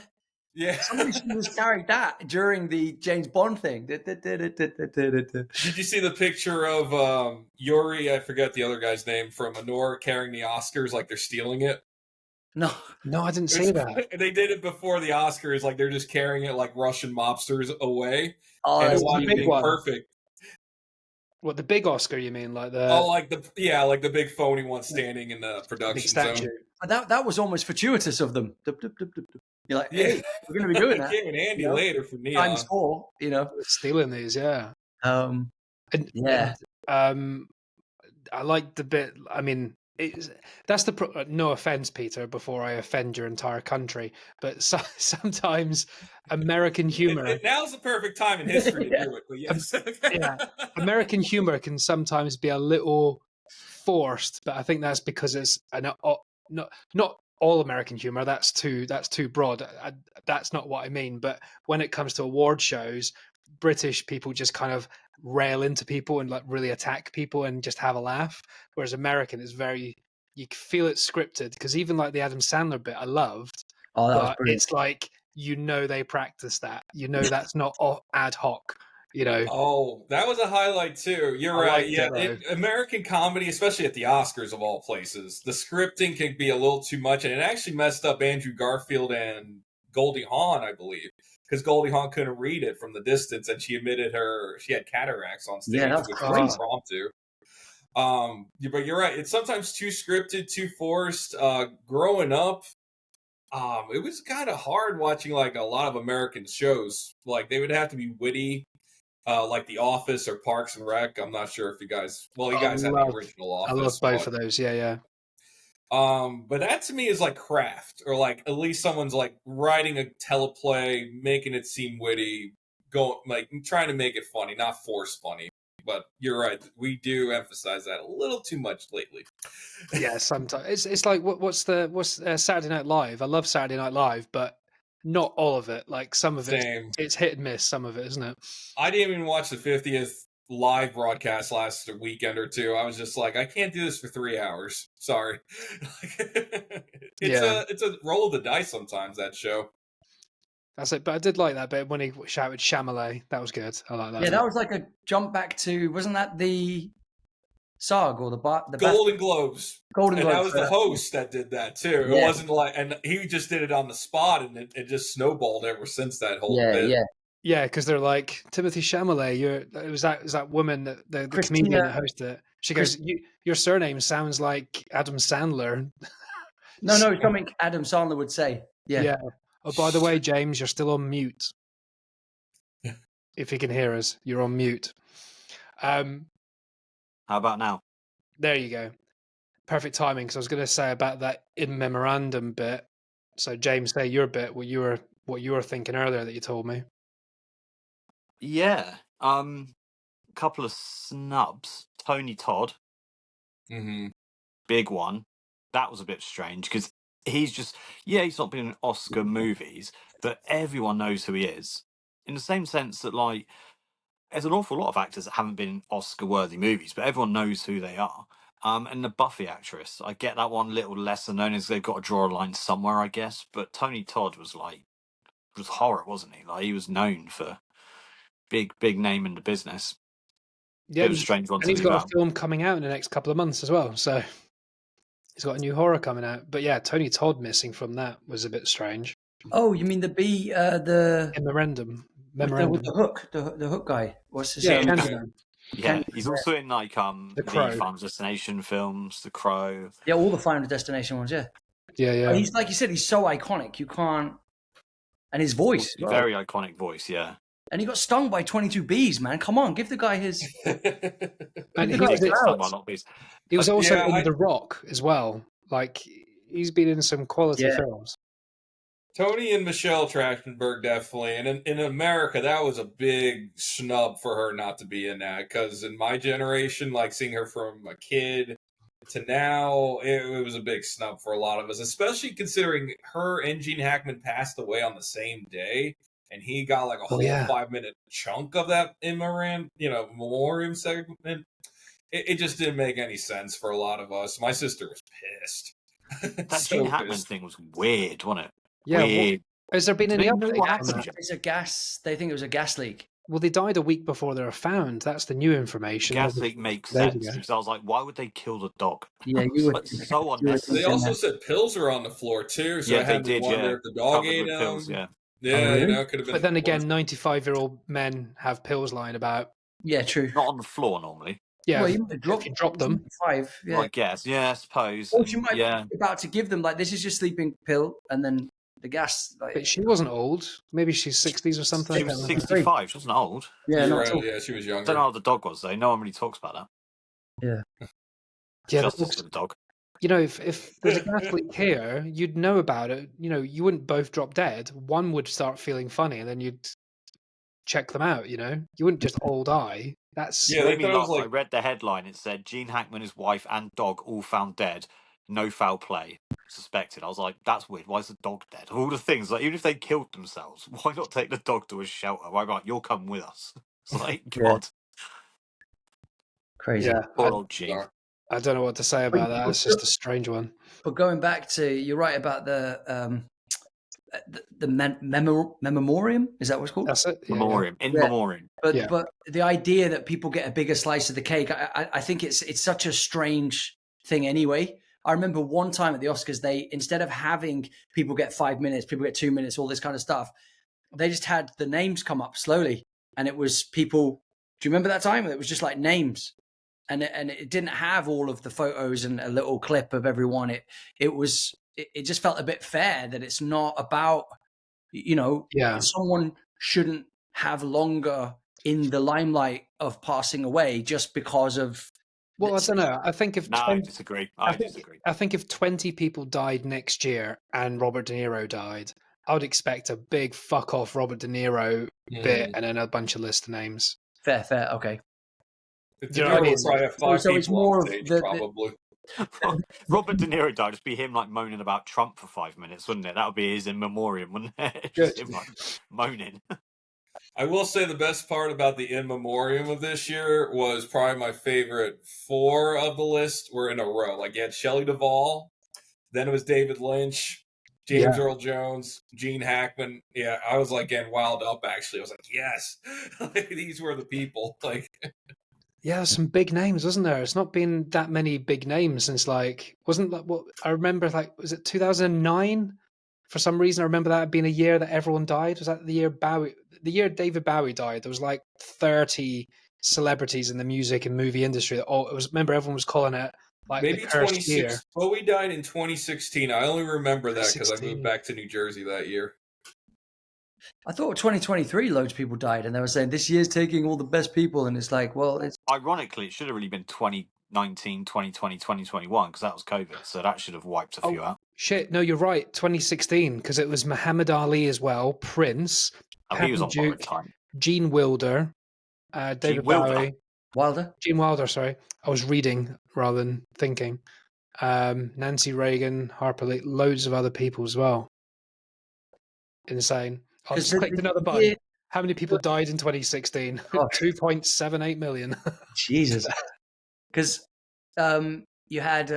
Yeah. Somebody should have carried that during the James Bond thing. Did you see the picture of Yuri, I forget the other guy's name, from Anor carrying the Oscars like they're stealing it? No, I didn't see that. They did it before the Oscars, like they're just carrying it like Russian mobsters away. Oh, and that's the big one. Perfect. What, the big Oscar? You mean like the? Oh, like the big phony one standing in the production zone. But that was almost fortuitous of them. You're like, hey, we're going to be doing that. It came in handy later for Neon. Times 4, you know, stealing these, yeah. I like the bit. I mean, that's the no offense, Peter, before I offend your entire country, but sometimes American humor. Now's the perfect time in history to do it. But yes, American humor can sometimes be a little forced, but I think that's because it's not all American humor. That's too broad. That's not what I mean. But when it comes to award shows, British people just kind of rail into people and like really attack people and just have a laugh, whereas American is very, you feel it's scripted, because even like the Adam Sandler bit I loved, but it's like, you know, they practice that, you know, that's not ad hoc, you know. Oh, that was a highlight too. You're right. Yeah, American comedy, especially at the Oscars of all places, the scripting can be a little too much, and it actually messed up Andrew Garfield and Goldie Hawn, I believe, because Goldie Hawn couldn't read it from the distance, and she admitted she had cataracts on stage, which was impromptu. But you're right; it's sometimes too scripted, too forced. Growing up, it was kind of hard watching like a lot of American shows. Like they would have to be witty, like The Office or Parks and Rec. I'm not sure if you guys had the original Office. I love both of those. Yeah. But that to me is like craft, or like at least someone's like writing a teleplay, making it seem witty, trying to make it funny, not force funny. But you're right, we do emphasize that a little too much lately. Yeah, sometimes it's like what's Saturday Night Live? I love Saturday Night Live, but not all of it. Like some of it's hit and miss. Some of it, isn't it? I didn't even watch the 50th live broadcast last weekend or two. I was just like, I can't do this for 3 hours. Sorry. It's a roll of the dice sometimes, that show. That's it. But I did like that bit when he shouted Chamelet. That was good. I like that. Yeah, that was like a jump back to, wasn't that the SAG or the Golden Globes? Golden Globes. And that was the host that did that too. It wasn't like, and he just did it on the spot, and it just snowballed ever since that whole bit. Yeah, because they're like, Timothy Chalamet, it was that woman, the comedian that hosted it. She goes, your surname sounds like Adam Sandler. No, something Adam Sandler would say. Yeah. Oh, by the way, James, you're still on mute. If you can hear us, you're on mute. How about now? There you go. Perfect timing, because I was going to say about that in memorandum bit. So, James, say your bit, what you were thinking earlier that you told me. Yeah. Couple of snubs. Tony Todd, big one. That was a bit strange because he's not been in Oscar movies, but everyone knows who he is. In the same sense that, like, there's an awful lot of actors that haven't been in Oscar-worthy movies, but everyone knows who they are. And the Buffy actress, I get that one little lesser known as they've got to draw a line somewhere, I guess. But Tony Todd was horror, wasn't he? Like, he was known for big name in the business. Yeah, It was a strange one and to he's leave got out. a film coming out in the next couple of months as well. So he's got a new horror coming out. But yeah, Tony Todd missing from that was a bit strange. Oh, you mean the Memorandum. with the hook, the hook guy? What's his Yeah, name? Candyman. Yeah, he's also in like The Crow. Final Destination films, The Crow. Yeah, all the Final Destination ones. Yeah, Yeah. He's like you said, he's so iconic. You can't, and his voice, as well. Very iconic voice. Yeah, and he got stung by 22 bees. Man, come on, give the guy his. And he he did get stung by a lot of bees. He was also in The Rock as well. Like, he's been in some quality films. Tony and Michelle Trachtenberg, definitely. And in America, that was a big snub for her not to be in that. Because in my generation, like seeing her from a kid to now, it was a big snub for a lot of us. Especially considering her and Gene Hackman passed away on the same day. And he got like a whole 5-minute chunk of that memoriam segment. It just didn't make any sense for a lot of us. My sister was pissed. That Gene Hackman thing was weird, wasn't it? Yeah. Weird. Has there been any update on that? It's a gas. They think it was a gas leak. Well, they died a week before they were found. That's the new information. Gas leak makes sense because I was like, why would they kill the dog? Yeah, you were so unnecessary. They also said pills were on the floor too, so I had to wonder if the dog ate them. Pills, yeah, it could have been. But then again, 95-year-old men have pills lying about. Yeah, true. Not on the floor normally. Yeah, well, you might if you drop them. 5. Yeah, I guess. Yeah, I suppose. Or you might be about to give them like this is your sleeping pill, and then the gas. Like, but she wasn't old. Maybe she's 60s or something. She was 65. She wasn't old. Yeah, yeah, she was younger. I don't know how the dog was though. No one really talks about that. Yeah. Justice for the dog. You know, if there's a gas leak here, you'd know about it. You know, you wouldn't both drop dead. One would start feeling funny, and then you'd check them out. You know, you wouldn't just all die. That's made me laugh. I read the headline. It said Gene Hackman, his wife, and dog all found dead. No foul play suspected. I was like, that's weird. Why is the dog dead? Of all the things, like even if they killed themselves, why not take the dog to a shelter? Why not? You'll come with us. It's like God. Crazy. Yeah, poor old Gene. I don't know what to say about that. It's just a strange one. But going back to, you're right about the memoriam. Is that what it's called? That's it. Yeah, memoriam. In memoriam. But the idea that people get a bigger slice of the cake, I think it's such a strange thing anyway. I remember one time at the Oscars, they, instead of having people get 5 minutes, people get 2 minutes, all this kind of stuff, they just had the names come up slowly. And it was people, do you remember that time? It was just like names. And it didn't have all of the photos and a little clip of everyone. It just felt a bit fair that it's not about, someone shouldn't have longer in the limelight of passing away just because of. Well, I don't know. I think if I disagree. I disagree. I think if 20 people died next year and Robert De Niro died, I would expect a big fuck off Robert De Niro bit and then a bunch of list of names. Fair. Okay. You know, so it's more stage, of probably. Robert De Niro died. Just be him like moaning about Trump for 5 minutes, wouldn't it? That would be his in memoriam, wouldn't it? Just him like moaning. I will say the best part about the in memoriam of this year was probably my favorite 4 of the list were in a row. Like you had Shelley Duvall, then it was David Lynch, James Earl Jones, Gene Hackman. Yeah, I was like getting wild up actually. I was like, yes, these were the people. Like. Yeah, there's some big names, wasn't there? It's not been that many big names since wasn't like what I remember, was it 2009? For some reason, I remember that being a year that everyone died. Was that the year David Bowie died? There was like 30 celebrities in the music and movie industry that remember everyone was calling it like maybe the cursed year. Bowie died in 2016. I only remember that because I moved back to New Jersey that year. I thought 2023 loads of people died and they were saying this year's taking all the best people and it's like, well, it's ironically it should have really been 2019, 2020, 2021 because that was COVID, so that should have wiped a few out. Shit, no, you're right. 2016 because it was Muhammad Ali as well, Prince, Oh, he was on borrowed Duke, time. Gene Wilder, David Wilder? Bowie. Wilder? Gene Wilder, sorry. I was reading rather than thinking. Nancy Reagan, Harper Lee, loads of other people as well. Insane. I just clicked another button. Yeah. How many people died in 2016? Oh. 2.78 million. Jesus. Because you had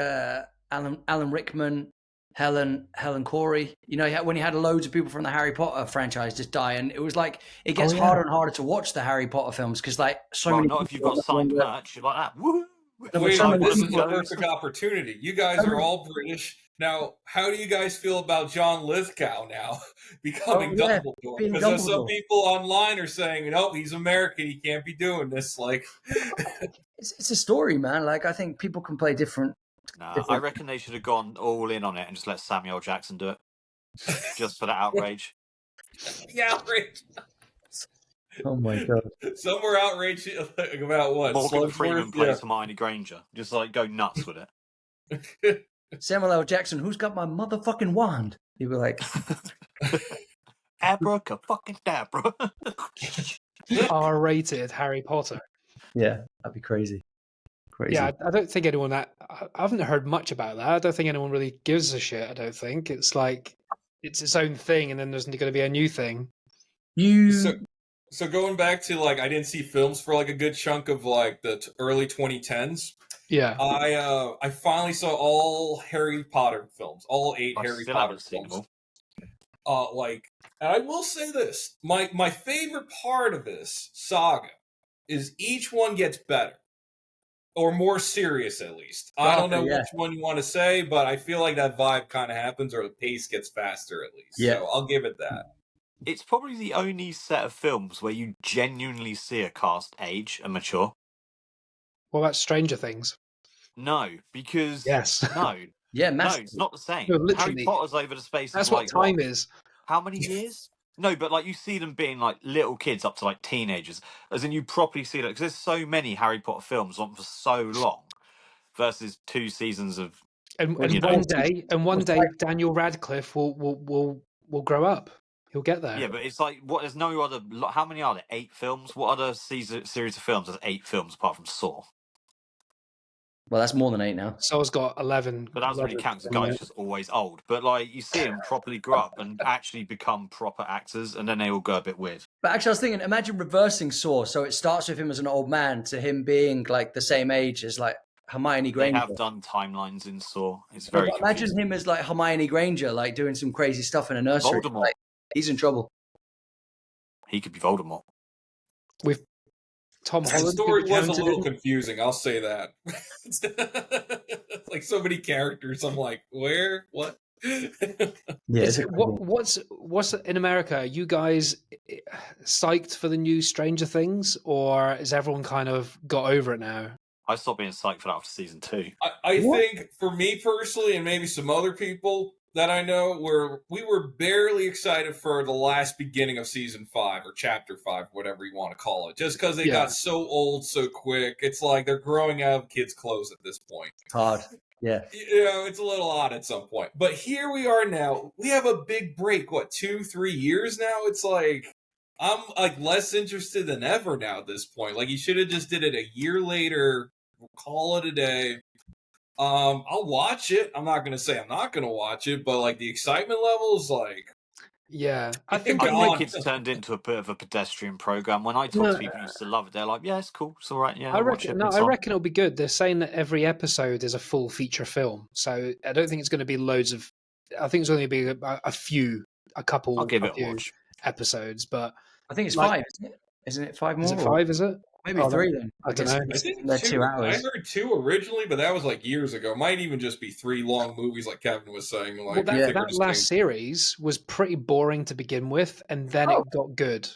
Alan Rickman, Helen Corey. You know, when you had loads of people from the Harry Potter franchise just die, and it was like it gets harder and harder to watch the Harry Potter films because like many. Not if you've got signed merch, you're like that. Woo! Wait, this is a perfect opportunity. You guys are all British. Now, how do you guys feel about John Lithgow now becoming Dumbledore? Because some people online are saying, "No, he's American. He can't be doing this." Like, it's a story, man. Like, I think people can play different. I reckon they should have gone all in on it and just let Samuel Jackson do it, just for the outrage. The outrage. Oh my god! Some were outraged about what? Morgan Freeman plays Hermione Granger. Just like go nuts with it. Samuel L. Jackson, who's got my motherfucking wand? He'd be like, Abracadabra. R-rated Harry Potter. Yeah, that'd be crazy. Yeah, I don't think anyone I haven't heard much about that. I don't think anyone really gives a shit. I don't think it's like it's its own thing, and then there's going to be a new thing. So going back to like, I didn't see films for like a good chunk of like the early 2010s. Yeah, I finally saw all Harry Potter films, all 8 Harry Potter films. And I will say this: my favorite part of this saga is each one gets better. Or more serious, at least. I don't know which one you want to say, but I feel like that vibe kind of happens, or the pace gets faster, at least. Yeah. So I'll give it that. It's probably the only set of films where you genuinely see a cast age and mature. What about Stranger Things? No, because... Yes. No. Yeah, no, it's not the same. No, Harry Potter's over the space That's of like... That's what time is. How many years? No, but like you see them being like little kids up to like teenagers, as in you properly see that because there's so many Harry Potter films on for so long, versus 2 seasons of. And one day, Daniel Radcliffe will grow up. He'll get there. Yeah, but it's like what? There's no other. How many are there? 8 films. What other series of films? There's 8 films apart from Saw. Well, that's more than 8 now. Saw's got 11. But that doesn't really count because the guy's just always old. But like you see him properly grow up and actually become proper actors, and then they all go a bit weird. But actually, I was thinking, imagine reversing Saw. So it starts with him as an old man to him being like the same age as like Hermione Granger. They have done timelines in Saw. It's very confusing. Imagine him as like Hermione Granger, like doing some crazy stuff in a nursery. Voldemort. Like, he's in trouble. He could be Voldemort. With Tom Holland. The story was a little confusing, I'll say that. Like so many characters, I'm like, where? What? What's in America? Are you guys psyched for the new Stranger Things, or is everyone kind of got over it now? I stopped being psyched for that after season 2. I think for me personally, and maybe some other people that I know, we were barely excited for the last beginning of season 5 or chapter 5, whatever you want to call it, just because they got so old so quick. It's like they're growing out of kids' clothes at this point. It's hard. Yeah. You know, it's a little odd at some point. But here we are now. We have a big break, 2-3 years now? It's like, I'm like less interested than ever now at this point. Like, you should have just did it a year later, call it a day. I'll watch it. I'm not going to say I'm not going to watch it, but like the excitement level is like... Yeah. I think it's turned into a bit of a pedestrian program. When I talk to people who used to love it, they're like, yeah, it's cool. It's all right. Yeah, I reckon it'll be good. They're saying that every episode is a full feature film. So I don't think it's going to be loads of... I think it's only going to be a couple I'll give it a watch. Episodes, but... I think it's 5, isn't it? Isn't it 5 more? Is it 5, is it? Maybe 3 then. I don't know. I think they're 2 hours. I heard 2 originally, but that was like years ago. Might even just be 3 long movies, like Kevin was saying. Like, that last series was pretty boring to begin with, and then it got good.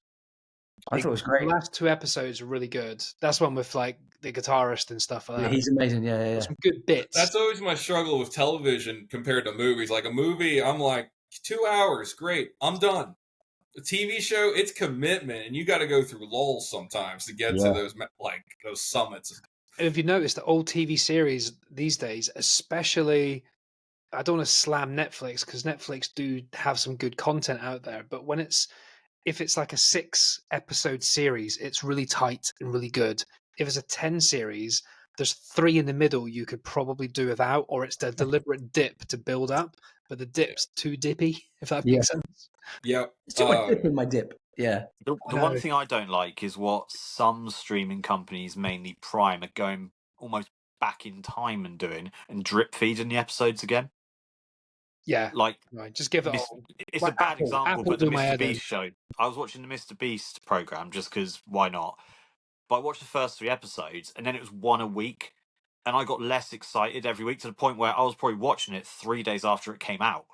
I thought it was great. The last 2 episodes are really good. That's one with like the guitarist and stuff like that. Yeah, he's amazing. Yeah. Some good bits. That's always my struggle with television compared to movies. Like a movie, I'm like 2 hours, great, I'm done. A TV show, it's commitment, and you got to go through lulls sometimes to get to those summits. And if you notice, the old TV series these days, especially, I don't want to slam Netflix because Netflix do have some good content out there, but when it's if it's like a 6-episode series, it's really tight and really good. If it's a 10 series, there's 3 in the middle you could probably do without, or it's the deliberate dip to build up, but the dip's too dippy, if that makes sense. Yep. It's too much dip in my dip. Yeah. The one thing I don't like is what some streaming companies, mainly Prime, are going almost back in time and doing, and drip feeding the episodes again. Yeah, like right. Just give it all. it's Like a bad Apple. example, Apple but the do my Mr. head in. Beast show. I was watching the Mr. Beast program just because why not? But I watched the first 3 episodes, and then it was one a week, and I got less excited every week to the point where I was probably watching it 3 days after it came out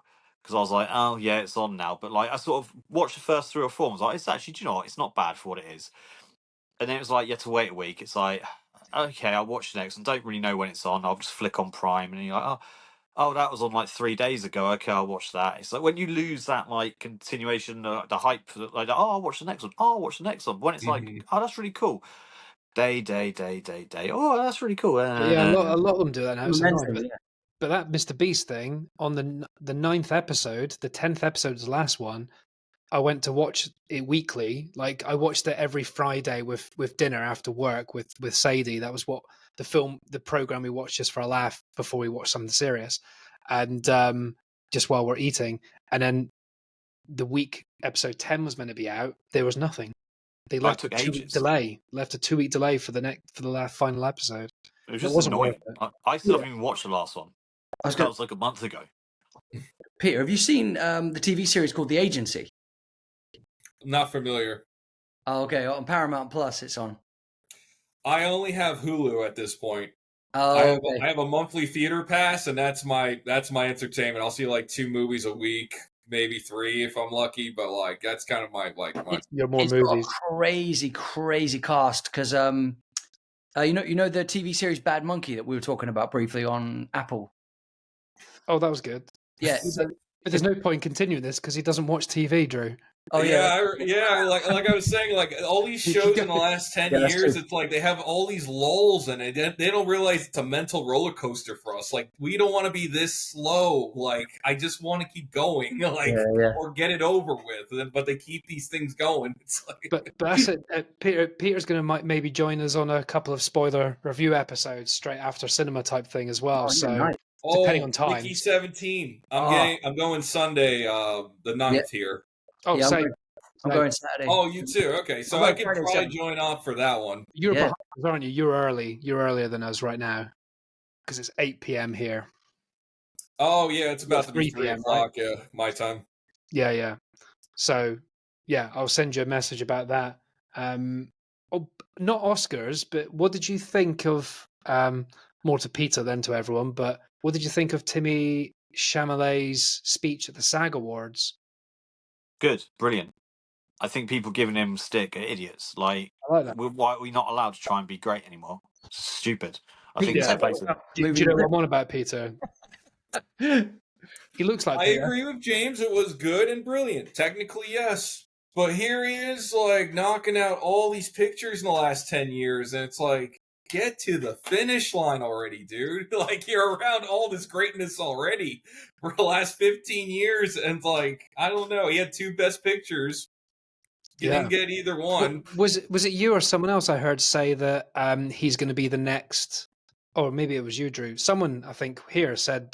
because I was like, oh yeah, it's on now. But like, I sort of watched the first 3 or 4, and was like, it's actually, do you know what? It's not bad for what it is. And then it was like, you have to wait a week. It's like, okay, I'll watch the next, and don't really know when it's on. I'll just flick on Prime, and you're like, oh, that was on like 3 days ago. Okay, I'll watch that. It's like when you lose that like continuation, the hype, like, oh, I'll watch the next one. Oh, I'll watch the next one. When it's like, oh, that's really cool. Day. Oh, that's really cool. Yeah, a lot of them do that now. It's Momentum, annoying, but that Mr. Beast thing on the 9th episode, the 10th episode is the last one. I went to watch it weekly. Like I watched it every Friday with dinner after work with Sadie. That was what the program we watched just for a laugh before we watched something serious, and just while we're eating. And then the week episode 10 was meant to be out. There was nothing. They left a 2-week delay. Left a 2-week delay for the last final episode. It was just annoying. I still haven't even watched the last one. That was like a month ago. Peter, have you seen the TV series called The Agency? Not familiar. Oh, okay. On Paramount Plus, it's on. I only have Hulu at this point. Oh, I have a monthly theater pass, and that's my entertainment. I'll see like 2 movies a week, maybe 3 if I'm lucky. But like that's kind of my You're more movies. Crazy cast because you know the TV series Bad Monkey that we were talking about briefly on Apple. Oh, that was good. Yeah, but there's no point in continuing this because he doesn't watch TV, Drew. Oh yeah. Like I was saying, like all these shows in the last 10 years, it's like they have all these lulls in it. They don't realize it's a mental roller coaster for us. Like we don't want to be this slow. Like I just want to keep going, or get it over with. But they keep these things going. It's like, but that's it. Peter's going to maybe join us on a couple of spoiler review episodes straight after cinema type thing as well. Depending on time. Mickey 17. I'm going Sunday, the 9th here. Oh, yeah, I'm going Saturday. Oh, you too? Okay, so I could probably join off for that one. You're behind us, aren't you? You're early. You're earlier than us right now because it's 8 p.m. here. Oh, yeah, it's about to be 3 o'clock, right? My time. Yeah. So, yeah, I'll send you a message about that. Not Oscars, but what did you think of, more to Peter than to everyone, but what did you think of Timothée Chalamet's speech at the SAG Awards? Good, brilliant. I think people giving him stick are idiots. Like, why are we not allowed to try and be great anymore? Stupid. I think it's do you know what I'm on about, Peter? He looks like Peter. I agree with James. It was good and brilliant. Technically, yes. But here he is, like, knocking out all these pictures in the last 10 years, and it's like, get to the finish line already, dude. Like, you're around all this greatness already for the last 15 years, and, like, I don't know. He had 2 best pictures. He didn't get either one. Was it you or someone else I heard say that he's going to be the next, or maybe it was you, Drew. Someone, I think, here said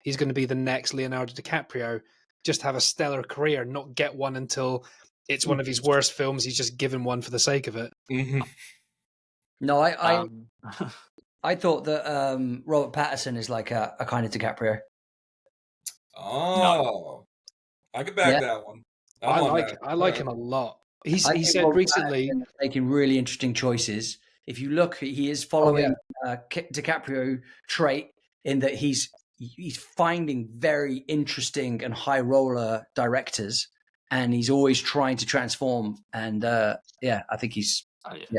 he's going to be the next Leonardo DiCaprio, just have a stellar career, not get one until it's one of his worst films. He's just given one for the sake of it. Mm-hmm. No, I thought that Robert Pattinson is like a kind of DiCaprio. Oh, I could back that one. I like him a lot. He said Robert recently making really interesting choices. If you look, he is following DiCaprio trait in that he's finding very interesting and high roller directors, and he's always trying to transform. And I think he's.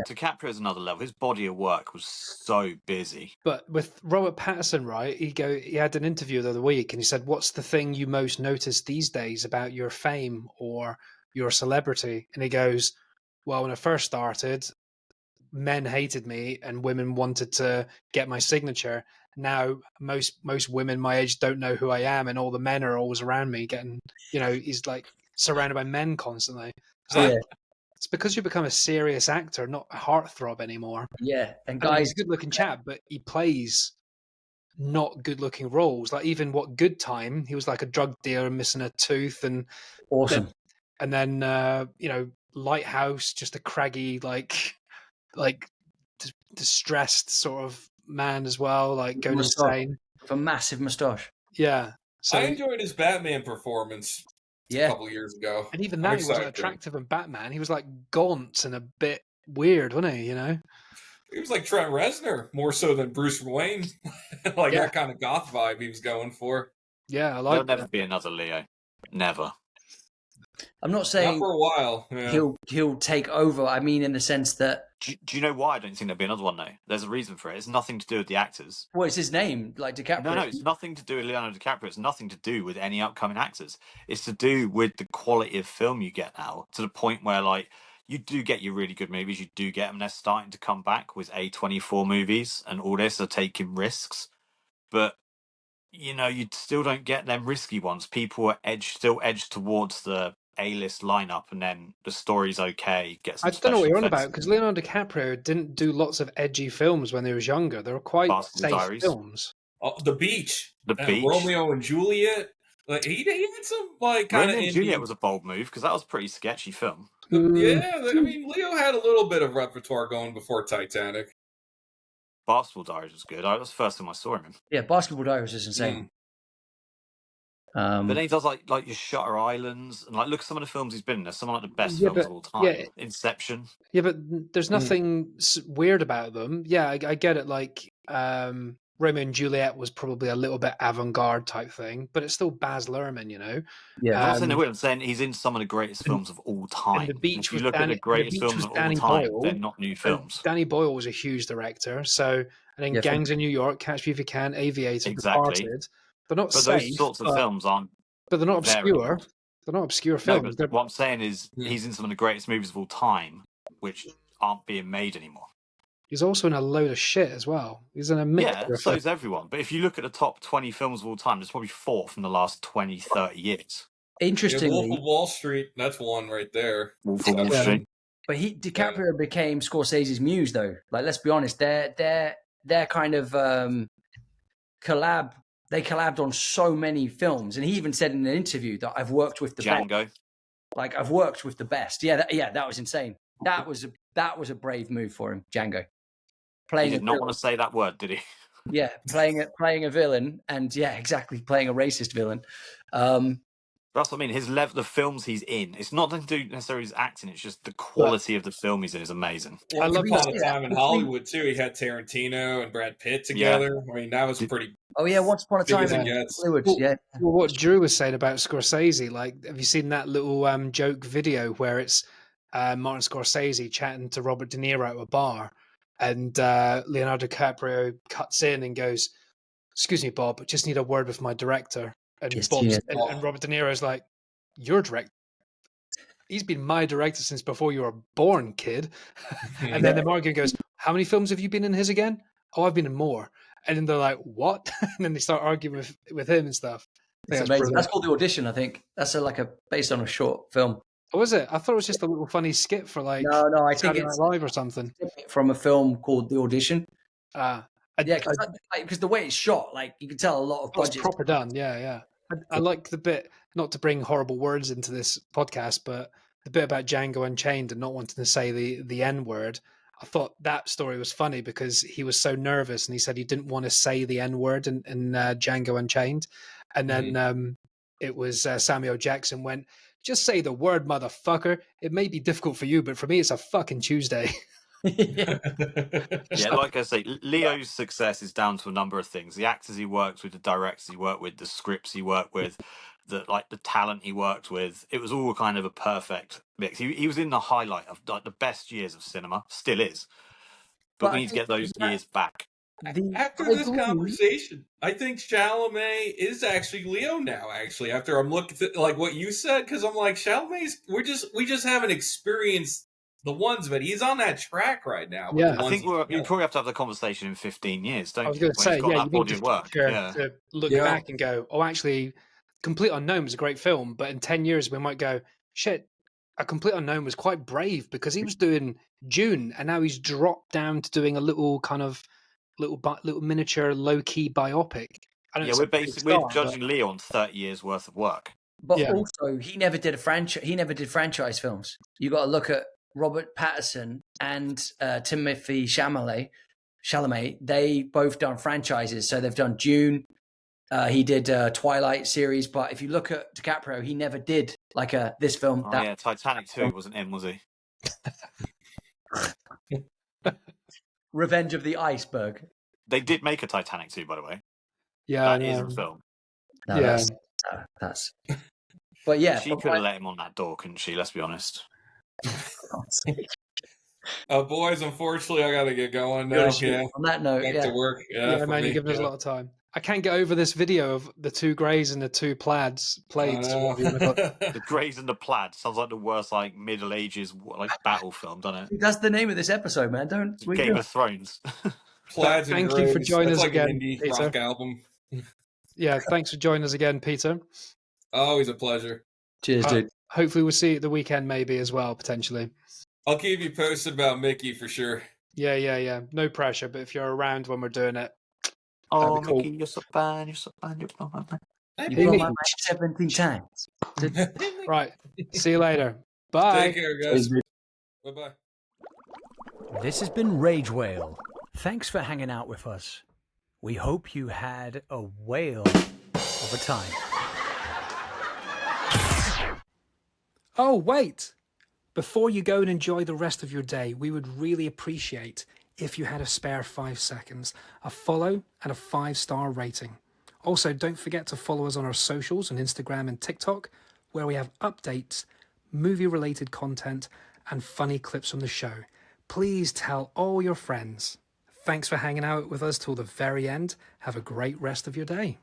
DiCaprio's another level. His body of work was so busy. But with Robert Pattinson, right? He had an interview the other week, and he said, "What's the thing you most notice these days about your fame or your celebrity?" And he goes, "Well, when I first started, men hated me and women wanted to get my signature. Now most women my age don't know who I am, and all the men are always around me getting, he's like surrounded by men constantly." It's because you become a serious actor, not a heartthrob anymore. Yeah, and I mean, guys, he's a good-looking chap, but he plays not good-looking roles. Like even What Good Time, he was like a drug dealer missing a tooth, and awesome. then Lighthouse, just a craggy like distressed sort of man as well, like going insane with a massive moustache. Yeah, so I enjoyed his Batman performance. A couple years ago, and even that he wasn't attractive in Batman. He was like gaunt and a bit weird, wasn't he? You know, he was like Trent Reznor more so than Bruce Wayne, like that kind of goth vibe he was going for. Yeah, I like. There'll never be another Leo, never. I'm not saying not for a while. Yeah. He'll take over. I mean, in the sense that. Do you know why I don't think there'll be another one? Though there's a reason for it. It's nothing to do with the actors. Well, it's his name, like DiCaprio. No, it's nothing to do with Leonardo DiCaprio. It's nothing to do with any upcoming actors. It's to do with the quality of film you get now. To the point where, like, you do get your really good movies. You do get them. They're starting to come back with A24 movies, and all this are taking risks. But you know, you still don't get them risky ones. People are still edged towards the A-list lineup, and then the story's okay. I don't know what you're on about, because Leonardo DiCaprio didn't do lots of edgy films when he was younger. They were quite safe films. The Beach, Beach, Romeo and Juliet. Like he had some like kind of. Romeo and Juliet was a bold move because that was a pretty sketchy film. Yeah, I mean, Leo had a little bit of repertoire going before Titanic. Basketball Diaries was good. That was the first time I saw him. Yeah, Basketball Diaries is insane. But then he does like your Shutter Islands, and like look at some of the films he's been in. There's some of the best films of all time. Yeah, Inception. Yeah, but there's nothing weird about them. Yeah, I get it. Like Romeo and Juliet was probably a little bit avant-garde type thing, but it's still Baz Luhrmann, you know. Yeah, I'm saying he's in some of the greatest films of all time. And The Beach, if you look at the greatest films of all time, they're not new films. Danny Boyle was a huge director. So, and then Gangs in New York, Catch Me If You Can, Aviator, Departed. They're not safe, those sorts of films aren't. But they're not obscure. They're not obscure films. No, what I'm saying is he's in some of the greatest movies of all time, which aren't being made anymore. He's also in a load of shit as well. He's in a mix. Yeah, so is everyone. But if you look at the top 20 films of all time, there's probably 4 from the last 20, 30 years. Interestingly, Wolf of Wall Street, that's one right there. Wolf of Wall Street. But DiCaprio became Scorsese's muse, though. Like, let's be honest, their kind of collab. They collabed on so many films, and he even said in an interview that I've worked with the Django. best. Like I've worked with the best. Yeah, that was insane. That was a brave move for him, Django. He did not want to say that word, did he? Yeah, playing a villain, and exactly, playing a racist villain. That's what I mean. His level, the films he's in, it's not to do necessarily his acting. It's just the quality of the film he's in is amazing. Well, I love the time in Hollywood too. He had Tarantino and Brad Pitt together. I mean, that was pretty. Oh yeah, Once Upon a Time in Hollywood. Well, what Drew was saying about Scorsese, like, have you seen that little joke video where it's Martin Scorsese chatting to Robert De Niro at a bar, and Leonardo DiCaprio cuts in and goes, "Excuse me, Bob, just need a word with my director." And and Robert De Niro's like, "Your director? He's been my director since before you were born, kid." And then the Morgan goes, "How many films have you been in his again?" "Oh, I've been in more." And then they're like, "What?" And then they start arguing with him and stuff. That's called The Audition, I think. That's based on a short film. Oh, was it? I thought it was just a little funny skit for like no, I think it's live or something from a film called The Audition. Because the way it's shot, like you can tell a lot of budget. Proper done, yeah. I like the bit, not to bring horrible words into this podcast, but the bit about Django Unchained and not wanting to say the N word. I thought that story was funny because he was so nervous and he said he didn't want to say the N word in Django Unchained, and then it was Samuel Jackson went, "Just say the word, motherfucker. It may be difficult for you, but for me, it's a fucking Tuesday." Yeah, like I say, Leo's success is down to a number of things: the actors he works with, the directors he worked with, the scripts he worked with, the talent he worked with. It was all kind of a perfect mix. He was in the highlight of like the best years of cinema, still is. But we need to get those years back. After this conversation, I think Chalamet is actually Leo now. Actually, after I'm looking at like what you said, because I'm like Chalamet's. We just haven't experienced the ones, but he's on that track right now. Yeah, I think you probably have to have the conversation in 15 years, don't you? I was going to say, you need to look back and go, "Oh, actually, Complete Unknown was a great film," but in 10 years we might go, "Shit, A Complete Unknown was quite brave because he was doing Dune, and now he's dropped down to doing a little kind of little miniature low key biopic. Yeah, we're judging Leo on 30 years worth of work. But also, he never did franchise films. You got to look at Robert Pattinson and Timothée Chalamet. They both done franchises. So they've done Dune. He did Twilight series. But if you look at DiCaprio, he never did like this film. Oh, yeah, Titanic 2 wasn't him, was he? Revenge of the Iceberg. They did make a Titanic 2, by the way. Yeah, that is a film. No, yeah, that's. But yeah, she could have let him on that door, couldn't she? Let's be honest. Boys, unfortunately, I gotta get going now. Yeah. On that note, back to work. Yeah, man, you're giving us a lot of time. I can't get over this video of the two greys and the two plaids played. The greys and the plaid sounds like the worst like Middle Ages like battle film, doesn't it? That's the name of this episode, man. Game of Thrones. Plaids and Thank you for joining us like again, an indie Peter. rock album. Yeah, thanks for joining us again, Peter. Always a pleasure. Cheers, dude. Hopefully we'll see you at the weekend maybe as well, potentially. I'll keep you posted about Mickey for sure. Yeah. No pressure, but if you're around when we're doing it. Oh, cool. Mickey, you're so bad. You're so bad. You're so bad. You blow my mind 17 times. Right. See you later. Bye. Take care, guys. Bye-bye. This has been Rage Whale. Thanks for hanging out with us. We hope you had a whale of a time. Oh, wait! Before you go and enjoy the rest of your day, we would really appreciate if you had a spare 5 seconds, a follow and a 5-star rating. Also, don't forget to follow us on our socials on Instagram and TikTok, where we have updates, movie-related content, and funny clips from the show. Please tell all your friends. Thanks for hanging out with us till the very end. Have a great rest of your day.